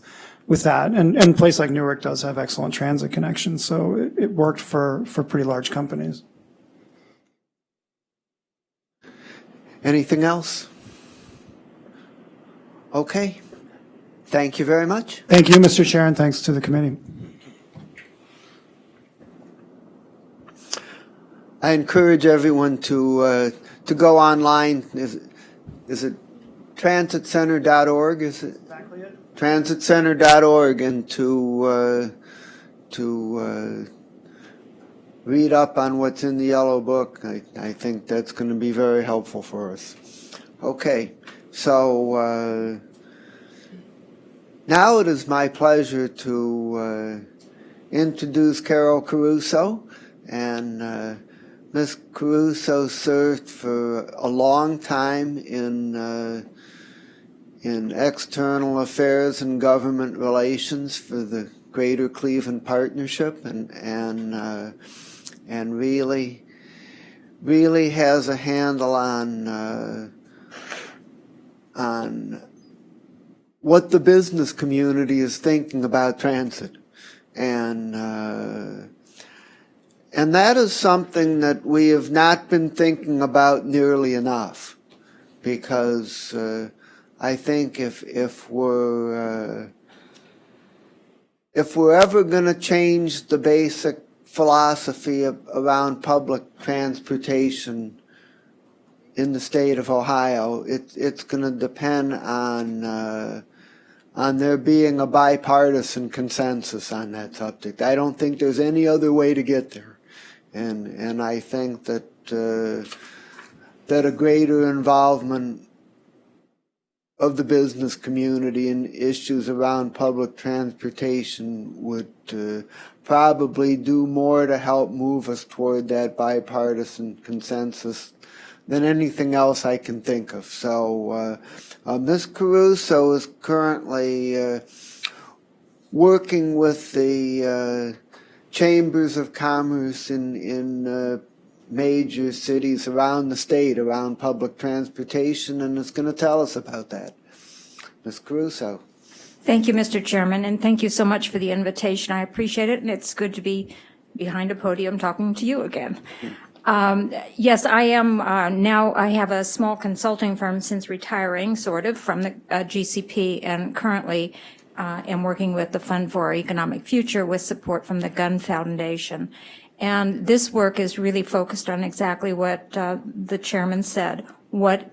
that. And a place like Newark does have excellent transit connections, so it worked for pretty large companies. Anything else? Okay. Thank you very much. Thank you, Mr. Chair, and thanks to the committee. I encourage everyone to go online. Is it transitcenter.org? Is it? Exactly it. Transitcenter.org, and to read up on what's in the yellow book. I think that's going to be very helpful for us. Okay, so now it is my pleasure to introduce Carol Caruso, and Ms. Caruso served for a long time in external affairs and government relations for the Greater Cleveland Partnership, and really has a handle on what the business community is thinking about transit, and that is something that we have not been thinking about nearly enough, because I think if we're ever going to change the basic philosophy around public transportation in the state of Ohio, it's going to depend on there being a bipartisan consensus on that subject. I don't think there's any other way to get there, and I think that a greater involvement of the business community in issues around public transportation would probably do more to help move us toward that bipartisan consensus than anything else I can think of. So Ms. Caruso is currently working with the chambers of commerce in major cities around the state around public transportation, and is going to tell us about that. Ms. Caruso. Thank you, Mr. Chairman, and thank you so much for the invitation. I appreciate it, and it's good to be behind a podium talking to you again. Yes, I am now, I have a small consulting firm since retiring, sort of, from the GCP, and currently am working with the Fund for Our Economic Future with support from the Gun Foundation. And this work is really focused on exactly what the chairman said. What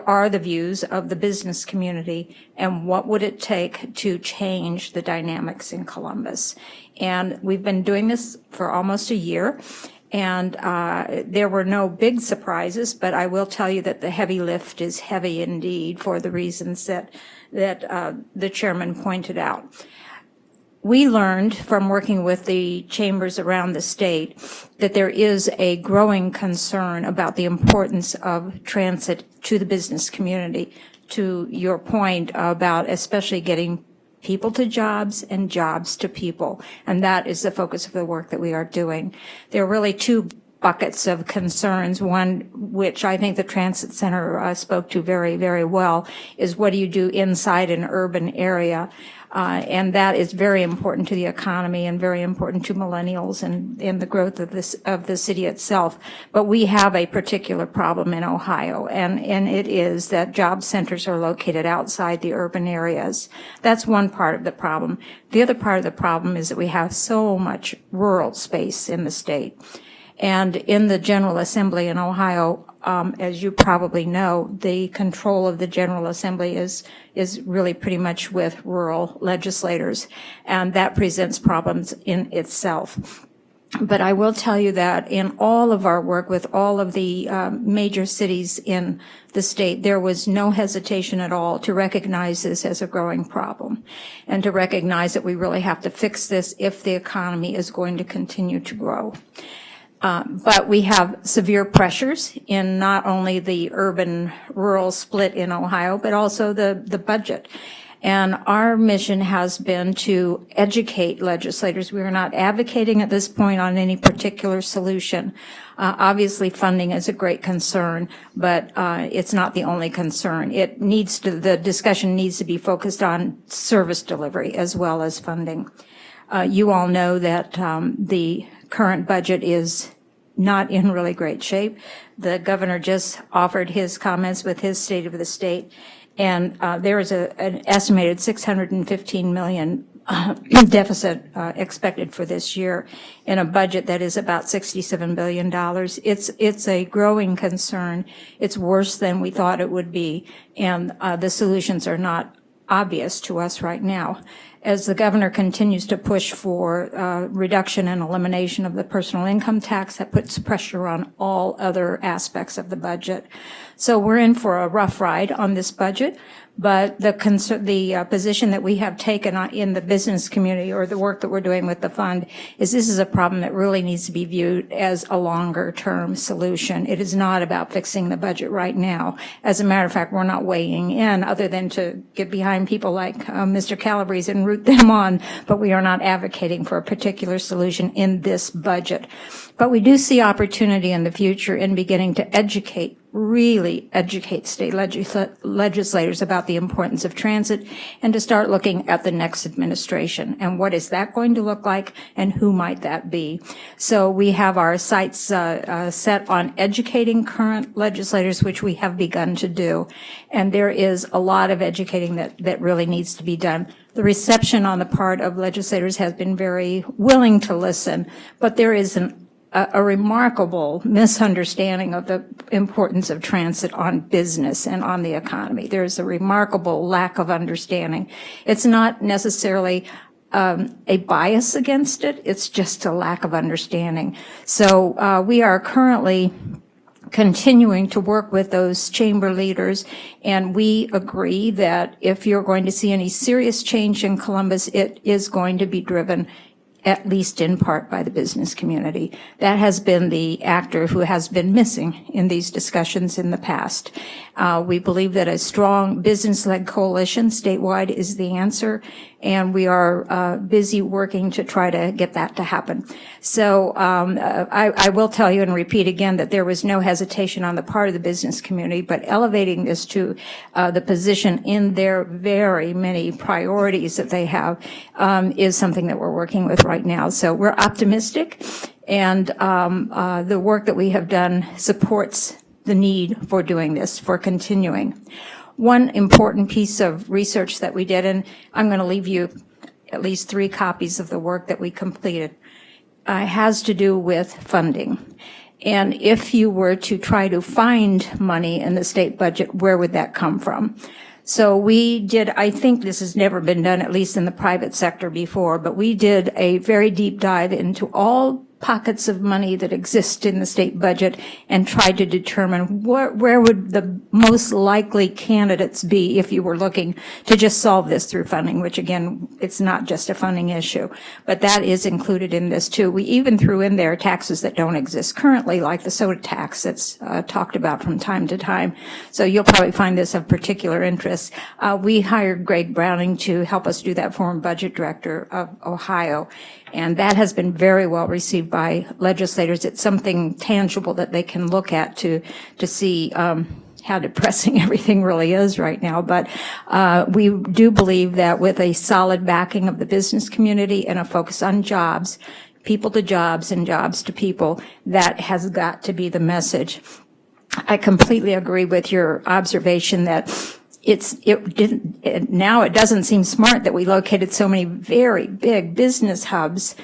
are the views of the business community, and what would it take to change the dynamics in Columbus? And we've been doing this for almost a year, and there were no big surprises, but I will tell you that the heavy lift is heavy indeed for the reasons that the chairman pointed out. We learned from working with the chambers around the state that there is a growing concern about the importance of transit to the business community, to your point about especially getting people to jobs and jobs to people. And that is the focus of the work that we are doing. There are really two buckets of concerns. One, which I think the Transit Center spoke to very, very well, is what do you do inside an urban area? And that is very important to the economy and very important to millennials and the growth of the city itself. But we have a particular problem in Ohio, and it is that job centers are located outside the urban areas. That's one part of the problem. The other part of the problem is that we have so much rural space in the state. And in the General Assembly in Ohio, as you probably know, the control of the General Assembly is really pretty much with rural legislators, and that presents problems in itself. But I will tell you that in all of our work with all of the major cities in the state, there was no hesitation at all to recognize this as a growing problem and to recognize that we really have to fix this if the economy is going to continue to grow. But we have severe pressures in not only the urban-rural split in Ohio, but also the budget. And our mission has been to educate legislators. We are not advocating at this point on any particular solution. Obviously, funding is a great concern, but it's not the only concern. The discussion needs to be focused on service delivery as well as funding. You all know that the current budget is not in really great shape. The governor just offered his comments with his State of the State. And there is an estimated $615 million deficit expected for this year in a budget that is about $67 billion. It's a growing concern. It's worse than we thought it would be, and the solutions are not obvious to us right now. As the governor continues to push for reduction and elimination of the personal income tax, that puts pressure on all other aspects of the budget. So we're in for a rough ride on this budget, but the position that we have taken in the business community, or the work that we're doing with the fund, is this is a problem that really needs to be viewed as a longer-term solution. It is not about fixing the budget right now. As a matter of fact, we're not weighing in other than to get behind people like Mr. Calabrese and root them on, but we are not advocating for a particular solution in this budget. But we do see opportunity in the future in beginning to really educate state legislators about the importance of transit, and to start looking at the next administration and what is that going to look like and who might that be. So we have our sights set on educating current legislators, which we have begun to do, and there is a lot of educating that really needs to be done. The reception on the part of legislators has been very willing to listen, but there is a remarkable misunderstanding of the importance of transit on business and on the economy. There's a remarkable lack of understanding. It's not necessarily a bias against it. It's just a lack of understanding. So we are currently continuing to work with those chamber leaders, and we agree that if you're going to see any serious change in Columbus, it is going to be driven at least in part by the business community. That has been the actor who has been missing in these discussions in the past. We believe that a strong business-led coalition statewide is the answer, and we are busy working to try to get that to happen. So I will tell you and repeat again that there was no hesitation on the part of the business community, but elevating this to the position in their very many priorities that they have is something that we're working with right now. So we're optimistic, and the work that we have done supports the need for doing this, for continuing. One important piece of research that we did, and I'm going to leave you at least 3 copies of the work that we completed, has to do with funding. And if you were to try to find money in the state budget, where would that come from? So we did, I think this has never been done, at least in the private sector before, but we did a very deep dive into all pockets of money that exist in the state budget and tried to determine where would the most likely candidates be if you were looking to just solve this through funding, which again, it's not just a funding issue, but that is included in this too. We even threw in there taxes that don't exist currently, like the soda tax that's talked about from time to time. So you'll probably find this of particular interest. We hired Greg Browning to help us do that, former budget director of Ohio. And that has been very well received by legislators. It's something tangible that they can look at to see how depressing everything really is right now. But we do believe that with a solid backing of the business community and a focus on jobs, people to jobs and jobs to people, that has got to be the message. I completely agree with your observation that now it doesn't seem smart that we located so many very big business hubs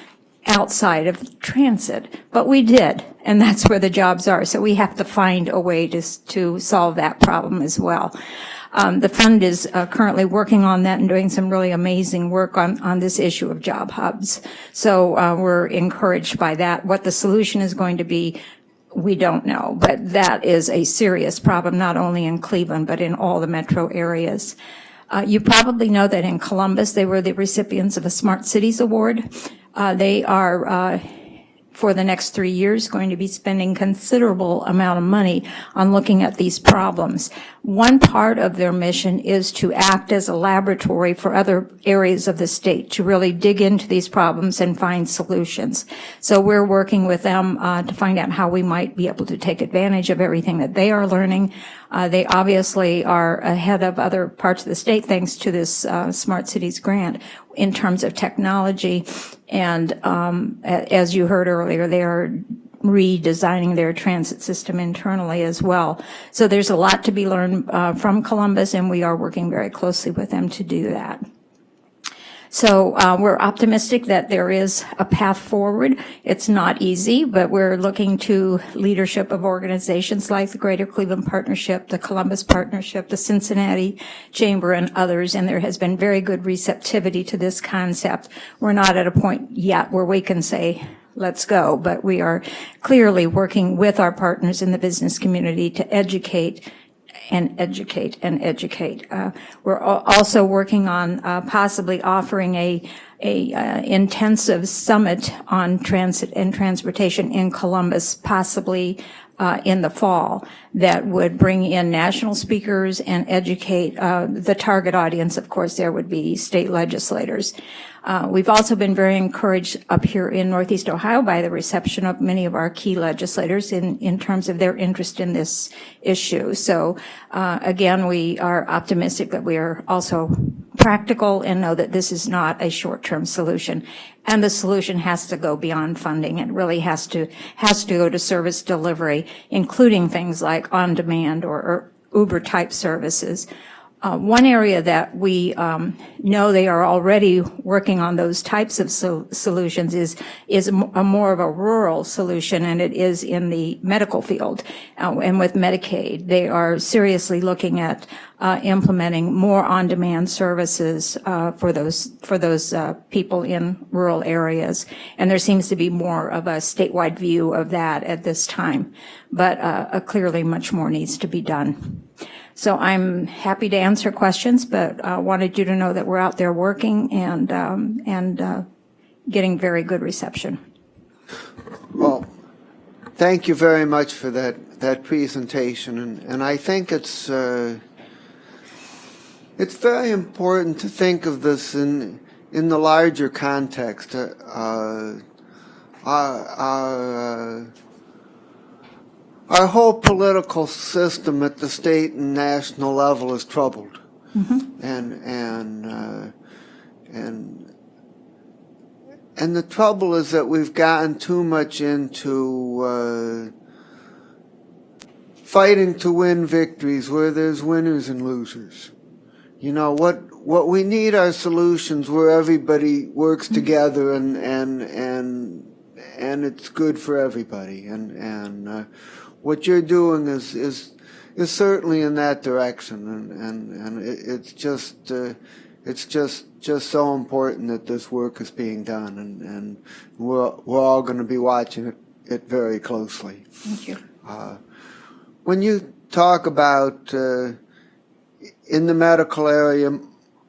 outside of transit, but we did, and that's where the jobs are. So we have to find a way to solve that problem as well. The fund is currently working on that and doing some really amazing work on this issue of job hubs. So we're encouraged by that. What the solution is going to be, we don't know, but that is a serious problem, not only in Cleveland, but in all the metro areas. You probably know that in Columbus, they were the recipients of a Smart Cities Award. They are, for the next 3 years, going to be spending considerable amount of money on looking at these problems. One part of their mission is to act as a laboratory for other areas of the state to really dig into these problems and find solutions. So we're working with them to find out how we might be able to take advantage of everything that they are learning. They obviously are ahead of other parts of the state thanks to this Smart Cities grant in terms of technology. And as you heard earlier, they are redesigning their transit system internally as well. So there's a lot to be learned from Columbus, and we are working very closely with them to do that. So we're optimistic that there is a path forward. It's not easy, but we're looking to leadership of organizations like the Greater Cleveland Partnership, the Columbus Partnership, the Cincinnati Chamber, and others, and there has been very good receptivity to this concept. We're not at a point yet where we can say, let's go, but we are clearly working with our partners in the business community to educate and educate and educate. We're also working on possibly offering a intensive summit on transit and transportation in Columbus, possibly in the fall, that would bring in national speakers and educate the target audience. Of course, there would be state legislators. We've also been very encouraged up here in Northeast Ohio by the reception of many of our key legislators in terms of their interest in this issue. So again, we are optimistic that we are also practical and know that this is not a short-term solution. And the solution has to go beyond funding. It really has to go to service delivery, including things like on-demand or Uber-type services. One area that we know they are already working on those types of solutions is a more of a rural solution, and it is in the medical field. And with Medicaid, they are seriously looking at implementing more on-demand services for those people in rural areas. And there seems to be more of a statewide view of that at this time. But clearly much more needs to be done. So I'm happy to answer questions, but wanted you to know that we're out there working and getting very good reception. Well, thank you very much for that presentation, and I think it's very important to think of this in the larger context. Our whole political system at the state and national level is troubled, and the trouble is that we've gotten too much into fighting to win victories where there's winners and losers. You know, what we need are solutions where everybody works together and it's good for everybody, and what you're doing is certainly in that direction, and it's just so important that this work is being done, and we're all going to be watching it very closely. Thank you. When you talk about in the medical area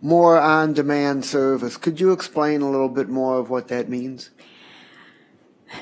more on-demand service, could you explain a little bit more of what that means?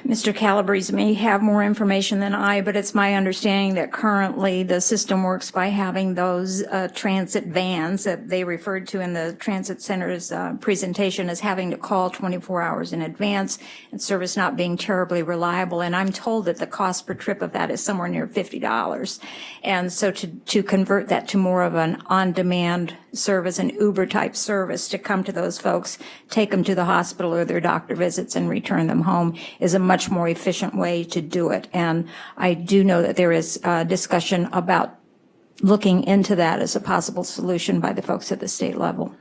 Mr. Calabrese may have more information than I, but it's my understanding that currently the system works by having those transit vans that they referred to in the transit center's presentation as having to call 24 hours in advance and service not being terribly reliable. And I'm told that the cost per trip of that is somewhere near $50. And so to convert that to more of an on-demand service, an Uber-type service to come to those folks, take them to the hospital or their doctor visits and return them home is a much more efficient way to do it. And I do know that there is discussion about looking into that as a possible solution by the folks at the state level.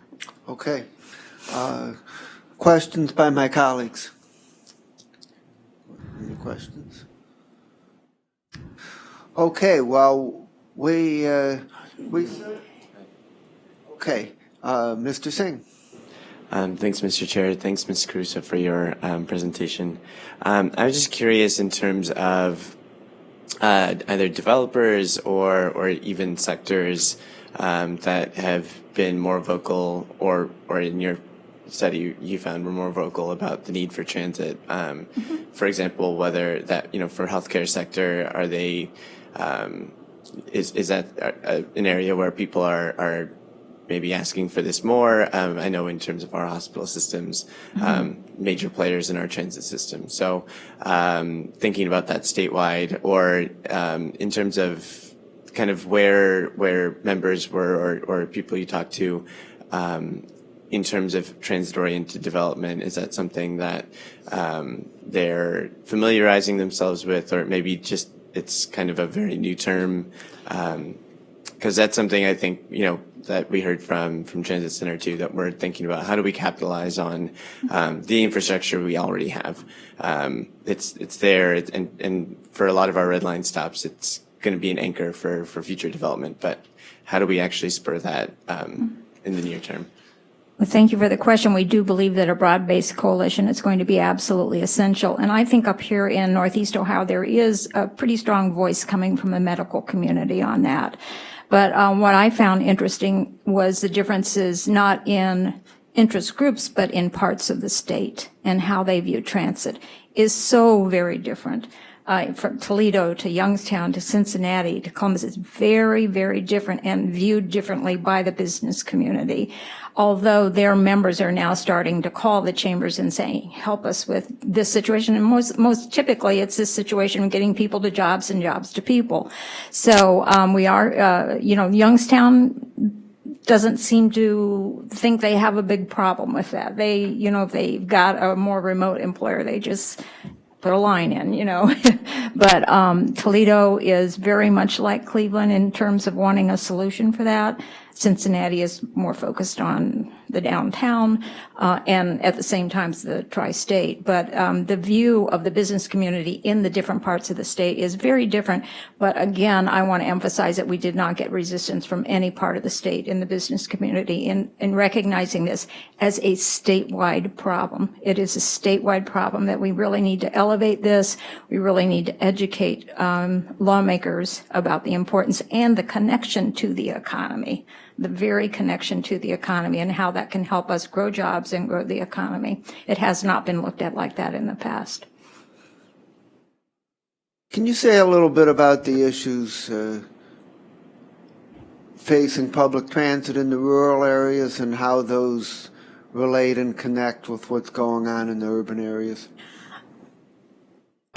Okay. Questions by my colleagues? Any questions? Okay, well, we Okay, Mr. Singh. Thanks, Mr. Chair. Thanks, Ms. Caruso, for your presentation. I was just curious in terms of either developers or even sectors that have been more vocal, or in your study you found were more vocal about the need for transit. For example, whether that, for healthcare sector, are they is that an area where people are maybe asking for this more? I know in terms of our hospital systems, major players in our transit system. So thinking about that statewide, or in terms of kind of where members were, or people you talked to, in terms of transit-oriented development, is that something that they're familiarizing themselves with, or maybe just it's kind of a very new term? Because that's something I think, that we heard from Transit Center too, that we're thinking about how do we capitalize on the infrastructure we already have. It's there, and for a lot of our red line stops, it's going to be an anchor for future development. But how do we actually spur that in the near term? Well, thank you for the question. We do believe that a broad-based coalition is going to be absolutely essential. And I think up here in Northeast Ohio, there is a pretty strong voice coming from the medical community on that. But what I found interesting was the differences not in interest groups, but in parts of the state, and how they view transit is so very different. From Toledo to Youngstown to Cincinnati to Columbus, is very, very different and viewed differently by the business community. Although their members are now starting to call the chambers and saying, help us with this situation. And most typically, it's this situation of getting people to jobs and jobs to people. So we are, Youngstown doesn't seem to think they have a big problem with that. They, if they've got a more remote employer, they just put a line in, But Toledo is very much like Cleveland in terms of wanting a solution for that. Cincinnati is more focused on the downtown, and at the same time the tri-state. But the view of the business community in the different parts of the state is very different. But again, I want to emphasize that we did not get resistance from any part of the state in the business community in recognizing this as a statewide problem. It is a statewide problem that we really need to elevate this. We really need to educate lawmakers about the importance and the connection to the economy. The very connection to the economy and how that can help us grow jobs and grow the economy. It has not been looked at like that in the past. Can you say a little bit about the issues facing public transit in the rural areas and how those relate and connect with what's going on in the urban areas?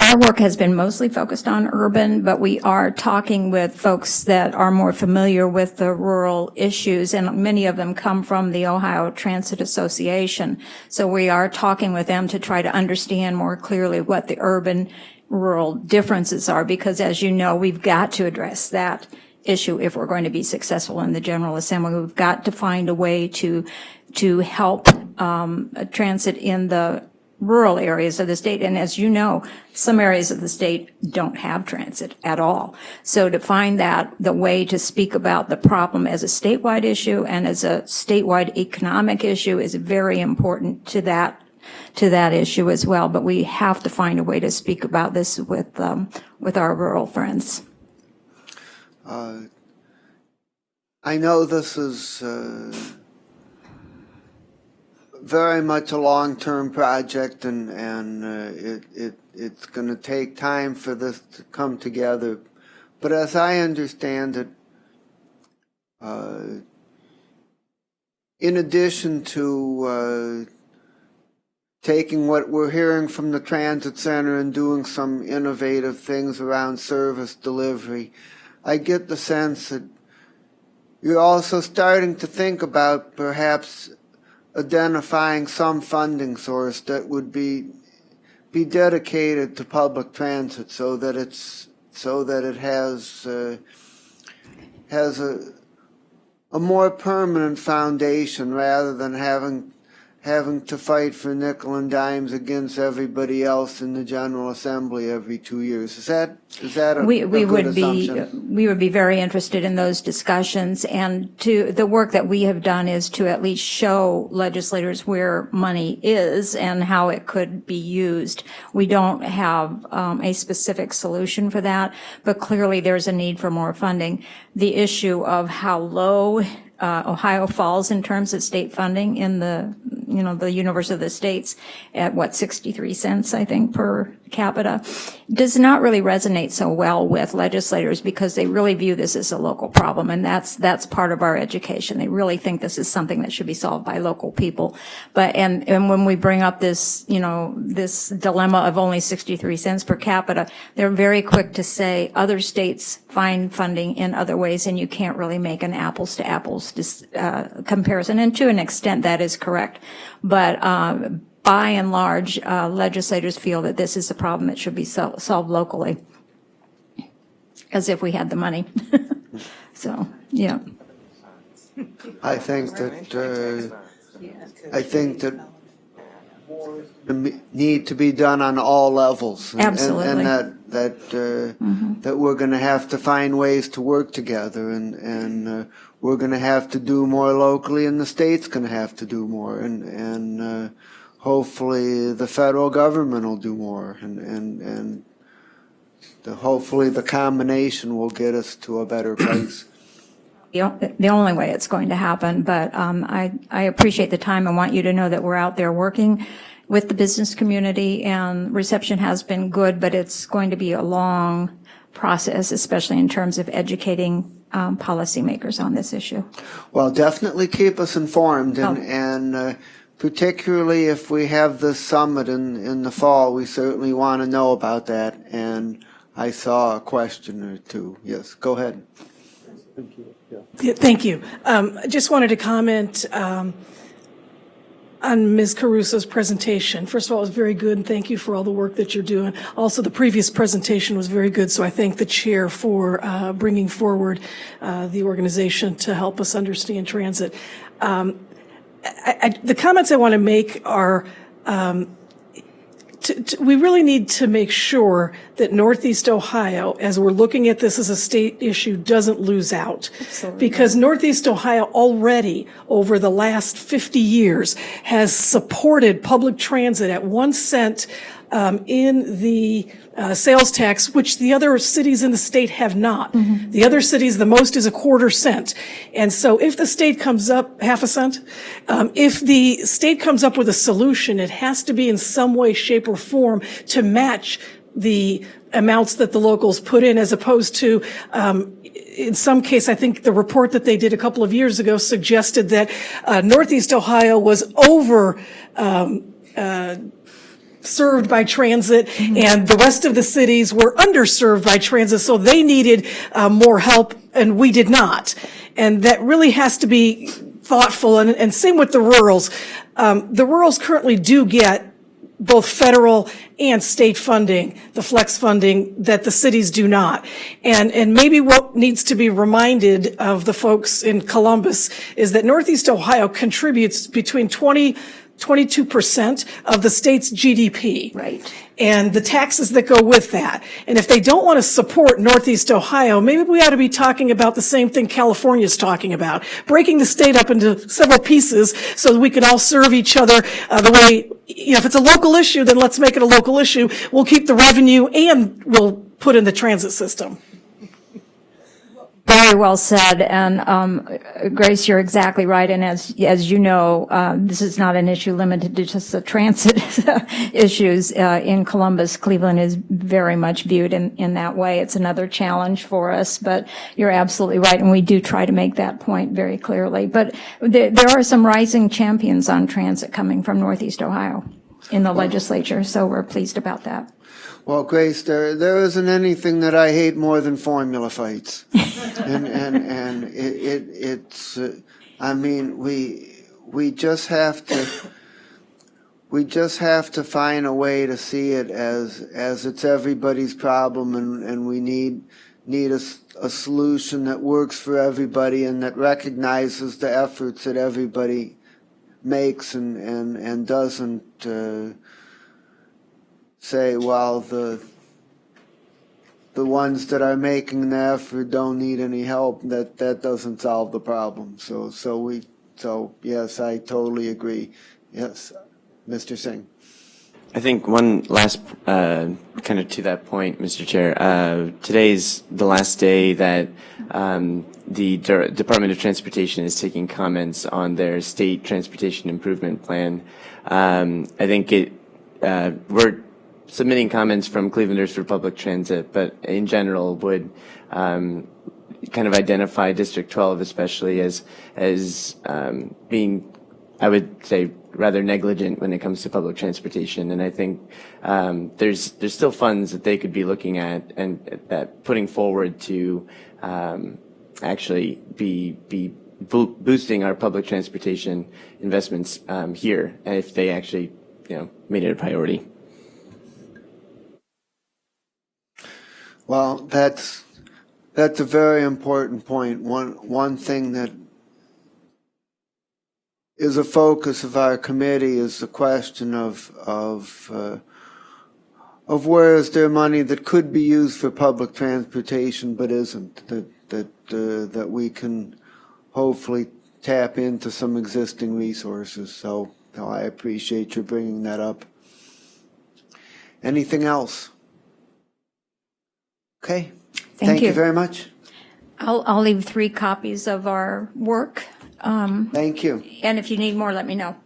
Our work has been mostly focused on urban, but we are talking with folks that are more familiar with the rural issues, and many of them come from the Ohio Transit Association. So we are talking with them to try to understand more clearly what the urban-rural differences are, because as you know, we've got to address that issue if we're going to be successful in the General Assembly. We've got to find a way to help transit in the rural areas of the state. And as you know, some areas of the state don't have transit at all. So to find that the way to speak about the problem as a statewide issue and as a statewide economic issue is very important to that issue as well. But we have to find a way to speak about this with our rural friends. I know this is very much a long-term project, and it's going to take time for this to come together. But as I understand it, in addition to taking what we're hearing from the Transit Center and doing some innovative things around service delivery, I get the sense that you're also starting to think about perhaps identifying some funding source that would be dedicated to public transit, so that it has a more permanent foundation, rather than having to fight for nickel and dimes against everybody else in the General Assembly every 2 years. Is that a We good would be, assumption? we would be very interested in those discussions, and the work that we have done is to at least show legislators where money is and how it could be used. We don't have a specific solution for that, but clearly there's a need for more funding. The issue of how low Ohio falls in terms of state funding in the universe of the states at 63 cents, I think, per capita, does not really resonate so well with legislators because they really view this as a local problem. And that's part of our education. They really think this is something that should be solved by local people. But, and when we bring up this, this dilemma of only 63 cents per capita, they're very quick to say other states find funding in other ways and you can't really make an apples to apples comparison. And to an extent that is correct. But, by and large, legislators feel that this is a problem that should be solved locally, as if we had the money. So, yeah. I think that more need to be done on all levels. Absolutely. And that we're going to have to find ways to work together, and we're going to have to do more locally, and the state's going to have to do more, and hopefully the federal government will do more, and hopefully the combination will get us to a better place. The only way it's going to happen, but I appreciate the time and want you to know that we're out there working with the business community, and reception has been good, but it's going to be a long process, especially in terms of educating policymakers on this issue. Well, definitely keep us informed, and particularly if we have this summit in the fall, we certainly want to know about that. And I saw a question or two. Yes, go ahead. Yeah, thank you. I just wanted to comment on Ms. Caruso's presentation. First of all, it was very good, and thank you for all the work that you're doing. Also, the previous presentation was very good, so I thank the chair for bringing forward the organization to help us understand transit. The comments I want to make are, we really need to make sure that Northeast Ohio, as we're looking at this as a state issue, doesn't lose out. Absolutely. Because Northeast Ohio already, over the last 50 years, has supported public transit at 1 cent in the sales tax, which the other cities in the state have not. Mm-hmm. The other cities, the most is 1/4 cent. And so if the state comes up 1/2 cent, if the state comes up with a solution, it has to be in some way, shape, or form to match the amounts that the locals put in, as opposed to, in some case, I think the report that they did a couple of years ago suggested that Northeast Ohio was over served by transit, and the rest of the cities were underserved by transit, so they needed more help, and we did not. And that really has to be thoughtful, and same with the rurals. The rurals currently do get both federal and state funding, the flex funding, that the cities do not. And maybe what needs to be reminded of the folks in Columbus is that Northeast Ohio contributes between 22% of the state's GDP. Right. And the taxes that go with that. And if they don't want to support Northeast Ohio, maybe we ought to be talking about the same thing California's talking about, breaking the state up into several pieces so that we can all serve each other the way, if it's a local issue, then let's make it a local issue. We'll keep the revenue and we'll put in the transit system. Very well said, and Grace, you're exactly right. And as you know, this is not an issue limited to just the transit issues in Columbus. Cleveland is very much viewed in that way. It's another challenge for us, but you're absolutely right, and we do try to make that point very clearly. But there are some rising champions on transit coming from Northeast Ohio in the legislature, so we're pleased about that. Well, Grace, there isn't anything that I hate more than formula fights, and it's I mean, we just have to find a way to see it as it's everybody's problem, and we need a solution that works for everybody and that recognizes the efforts that everybody makes and doesn't say, well, the ones that are making the effort don't need any help, that doesn't solve the problem. So yes, I totally agree. Yes, Mr. Singh. I think one last kind of to that point, Mr. Chair. Today's the last day that the Department of Transportation is taking comments on their state transportation improvement plan. I think we're submitting comments from Clevelanders for Public Transit, but in general would kind of identify District 12 especially as being, I would say, rather negligent when it comes to public transportation. And I think there's still funds that they could be looking at and that putting forward to actually be boosting our public transportation investments here if they actually made it a priority. Well, that's a very important point. One thing that is a focus of our committee is the question of where is there money that could be used for public transportation but isn't, that we can hopefully tap into some existing resources. So I appreciate you bringing that up. Anything else? Okay. Thank you very much. I'll leave 3 copies of our work. Thank you. And if you need more, let me know.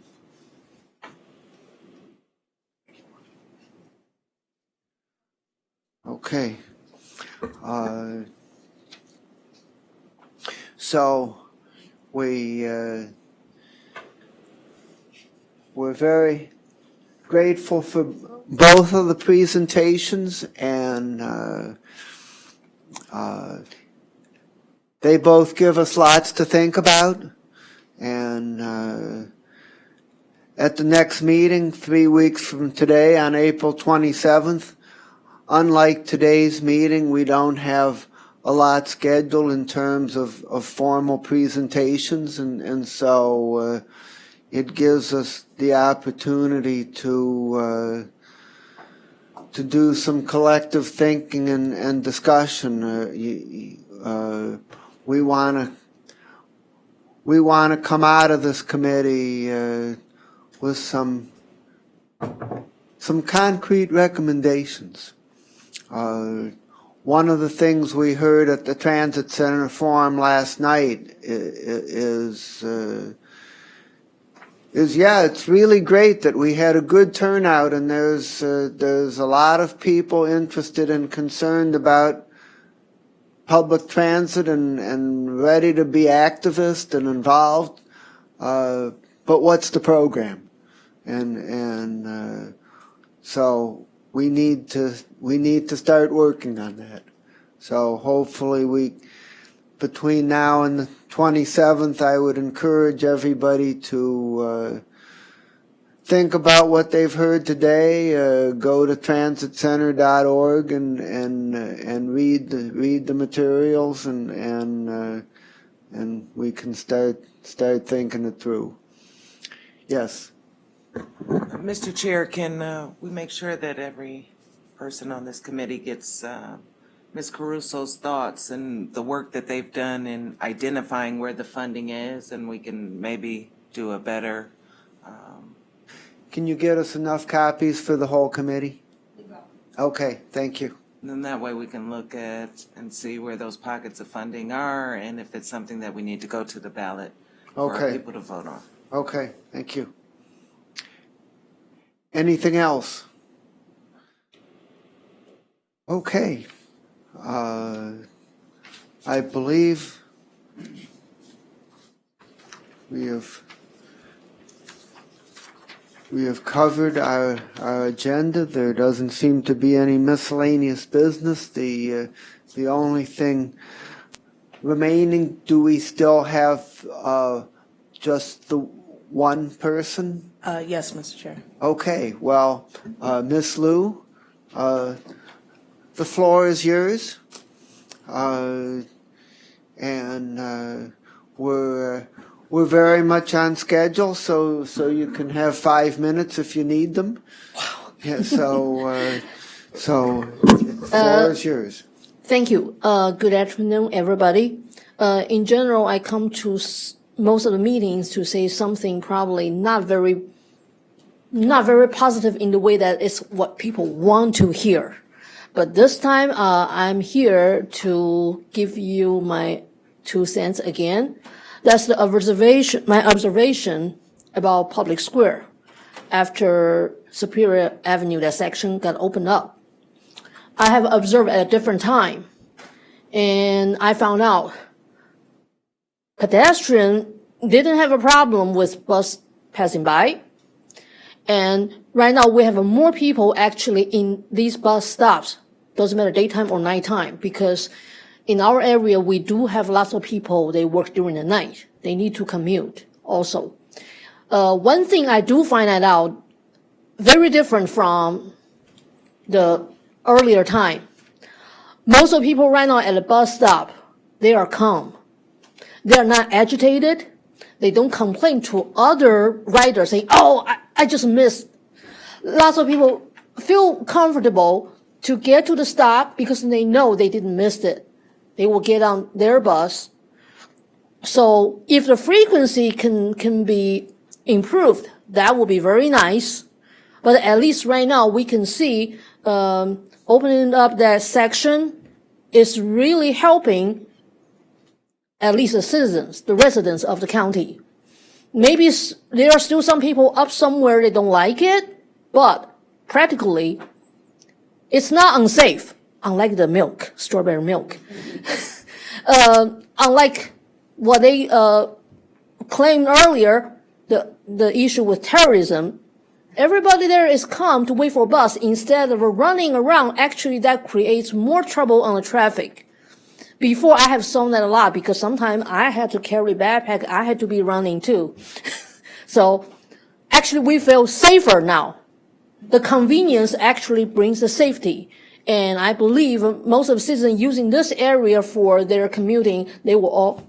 Okay. So we're very grateful for both of the presentations, and they both give us lots to think about. And at the next meeting, 3 weeks from today, on April 27th, unlike today's meeting, we don't have a lot scheduled in terms of formal presentations, and so it gives us the opportunity to do some collective thinking and discussion. We want to come out of this committee with some concrete recommendations. One of the things we heard at the Transit Center Forum last night is yeah, it's really great that we had a good turnout, and there's a lot of people interested and concerned about public transit and ready to be activist and involved. But what's the program? And so we need to start working on that. So hopefully between now and the 27th, I would encourage everybody to think about what they've heard today. Go to transitcenter.org and read the materials, and we can start thinking it through. Yes. Mr. Chair, can we make sure that every person on this committee gets Ms. Caruso's thoughts and the work that they've done in identifying where the funding is, and we can maybe do a better... Can you get us enough copies for the whole committee? Okay, thank you. And then that way we can look at and see where those pockets of funding are, and if it's something that we need to go to the ballot for our people to vote on. Okay, thank you. Anything else? Okay. I believe we have covered our agenda. There doesn't seem to be any miscellaneous business. The only thing remaining, do we still have just the one person? Yes, Mr. Chair. Okay, well, Ms. Liu, the floor is yours. And we're We're very much on schedule, so you can have 5 minutes if you need them. Wow. Yeah, so the floor is yours. Thank you. Good afternoon, everybody. In general, I come to most of the meetings to say something probably not very positive in the way that it's what people want to hear. But this time, I'm here to give you my 2 cents again. That's my observation about Public Square after Superior Avenue, that section got opened up. I have observed at a different time, and I found out pedestrian didn't have a problem with bus passing by. And right now we have more people actually in these bus stops, doesn't matter daytime or nighttime, because in our area, we do have lots of people, they work during the night. They need to commute also. One thing I do find out, very different from the earlier time. Most of the people right now at the bus stop, they are calm. They are not agitated. They don't complain to other riders saying, oh, I just missed. Lots of people feel comfortable to get to the stop because they know they didn't miss it. They will get on their bus. So if the frequency can be improved, that would be very nice. But at least right now we can see opening up that section is really helping at least the citizens, the residents of the county. Maybe there are still some people up somewhere they don't like it, but practically it's not unsafe, unlike the milk, strawberry milk. Unlike what they claimed earlier, the issue with terrorism, everybody there is calm to wait for a bus instead of running around. Actually, that creates more trouble on the traffic. Before, I have shown that a lot because sometimes I had to carry backpack. I had to be running too. So actually, we feel safer now. The convenience actually brings the safety. And I believe most of the citizens using this area for their commuting, they will all.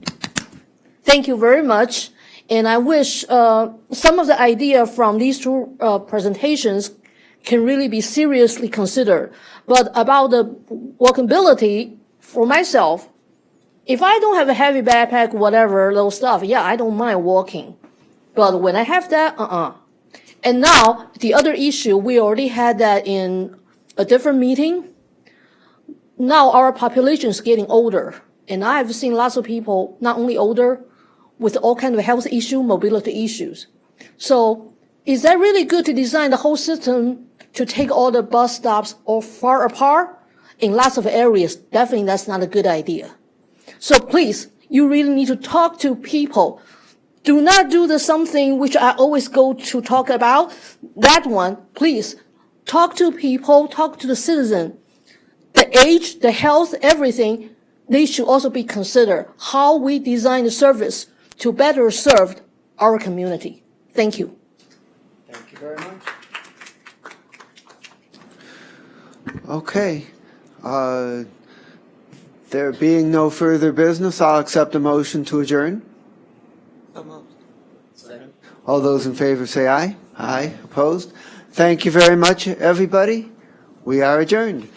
Thank you very much. And I wish some of the idea from these 2 presentations can really be seriously considered. But about the walkability, for myself, if I don't have a heavy backpack, whatever, those stuff, yeah, I don't mind walking. But when I have that, And now, the other issue, we already had that in a different meeting. Now our population is getting older. And I've seen lots of people, not only older, with all kinds of health issues, mobility issues. So is that really good to design the whole system to take all the bus stops all far apart? In lots of areas, definitely that's not a good idea. So please, you really need to talk to people. Do not do the something which I always go to talk about. That one, please, talk to people, talk to the citizen. The age, the health, everything, they should also be considered how we design the service to better serve our community. Thank you. Thank you very much. Okay. There being no further business, I'll accept a motion to adjourn. So moved. All those in favor say aye. Aye. Opposed? Thank you very much, everybody. We are adjourned.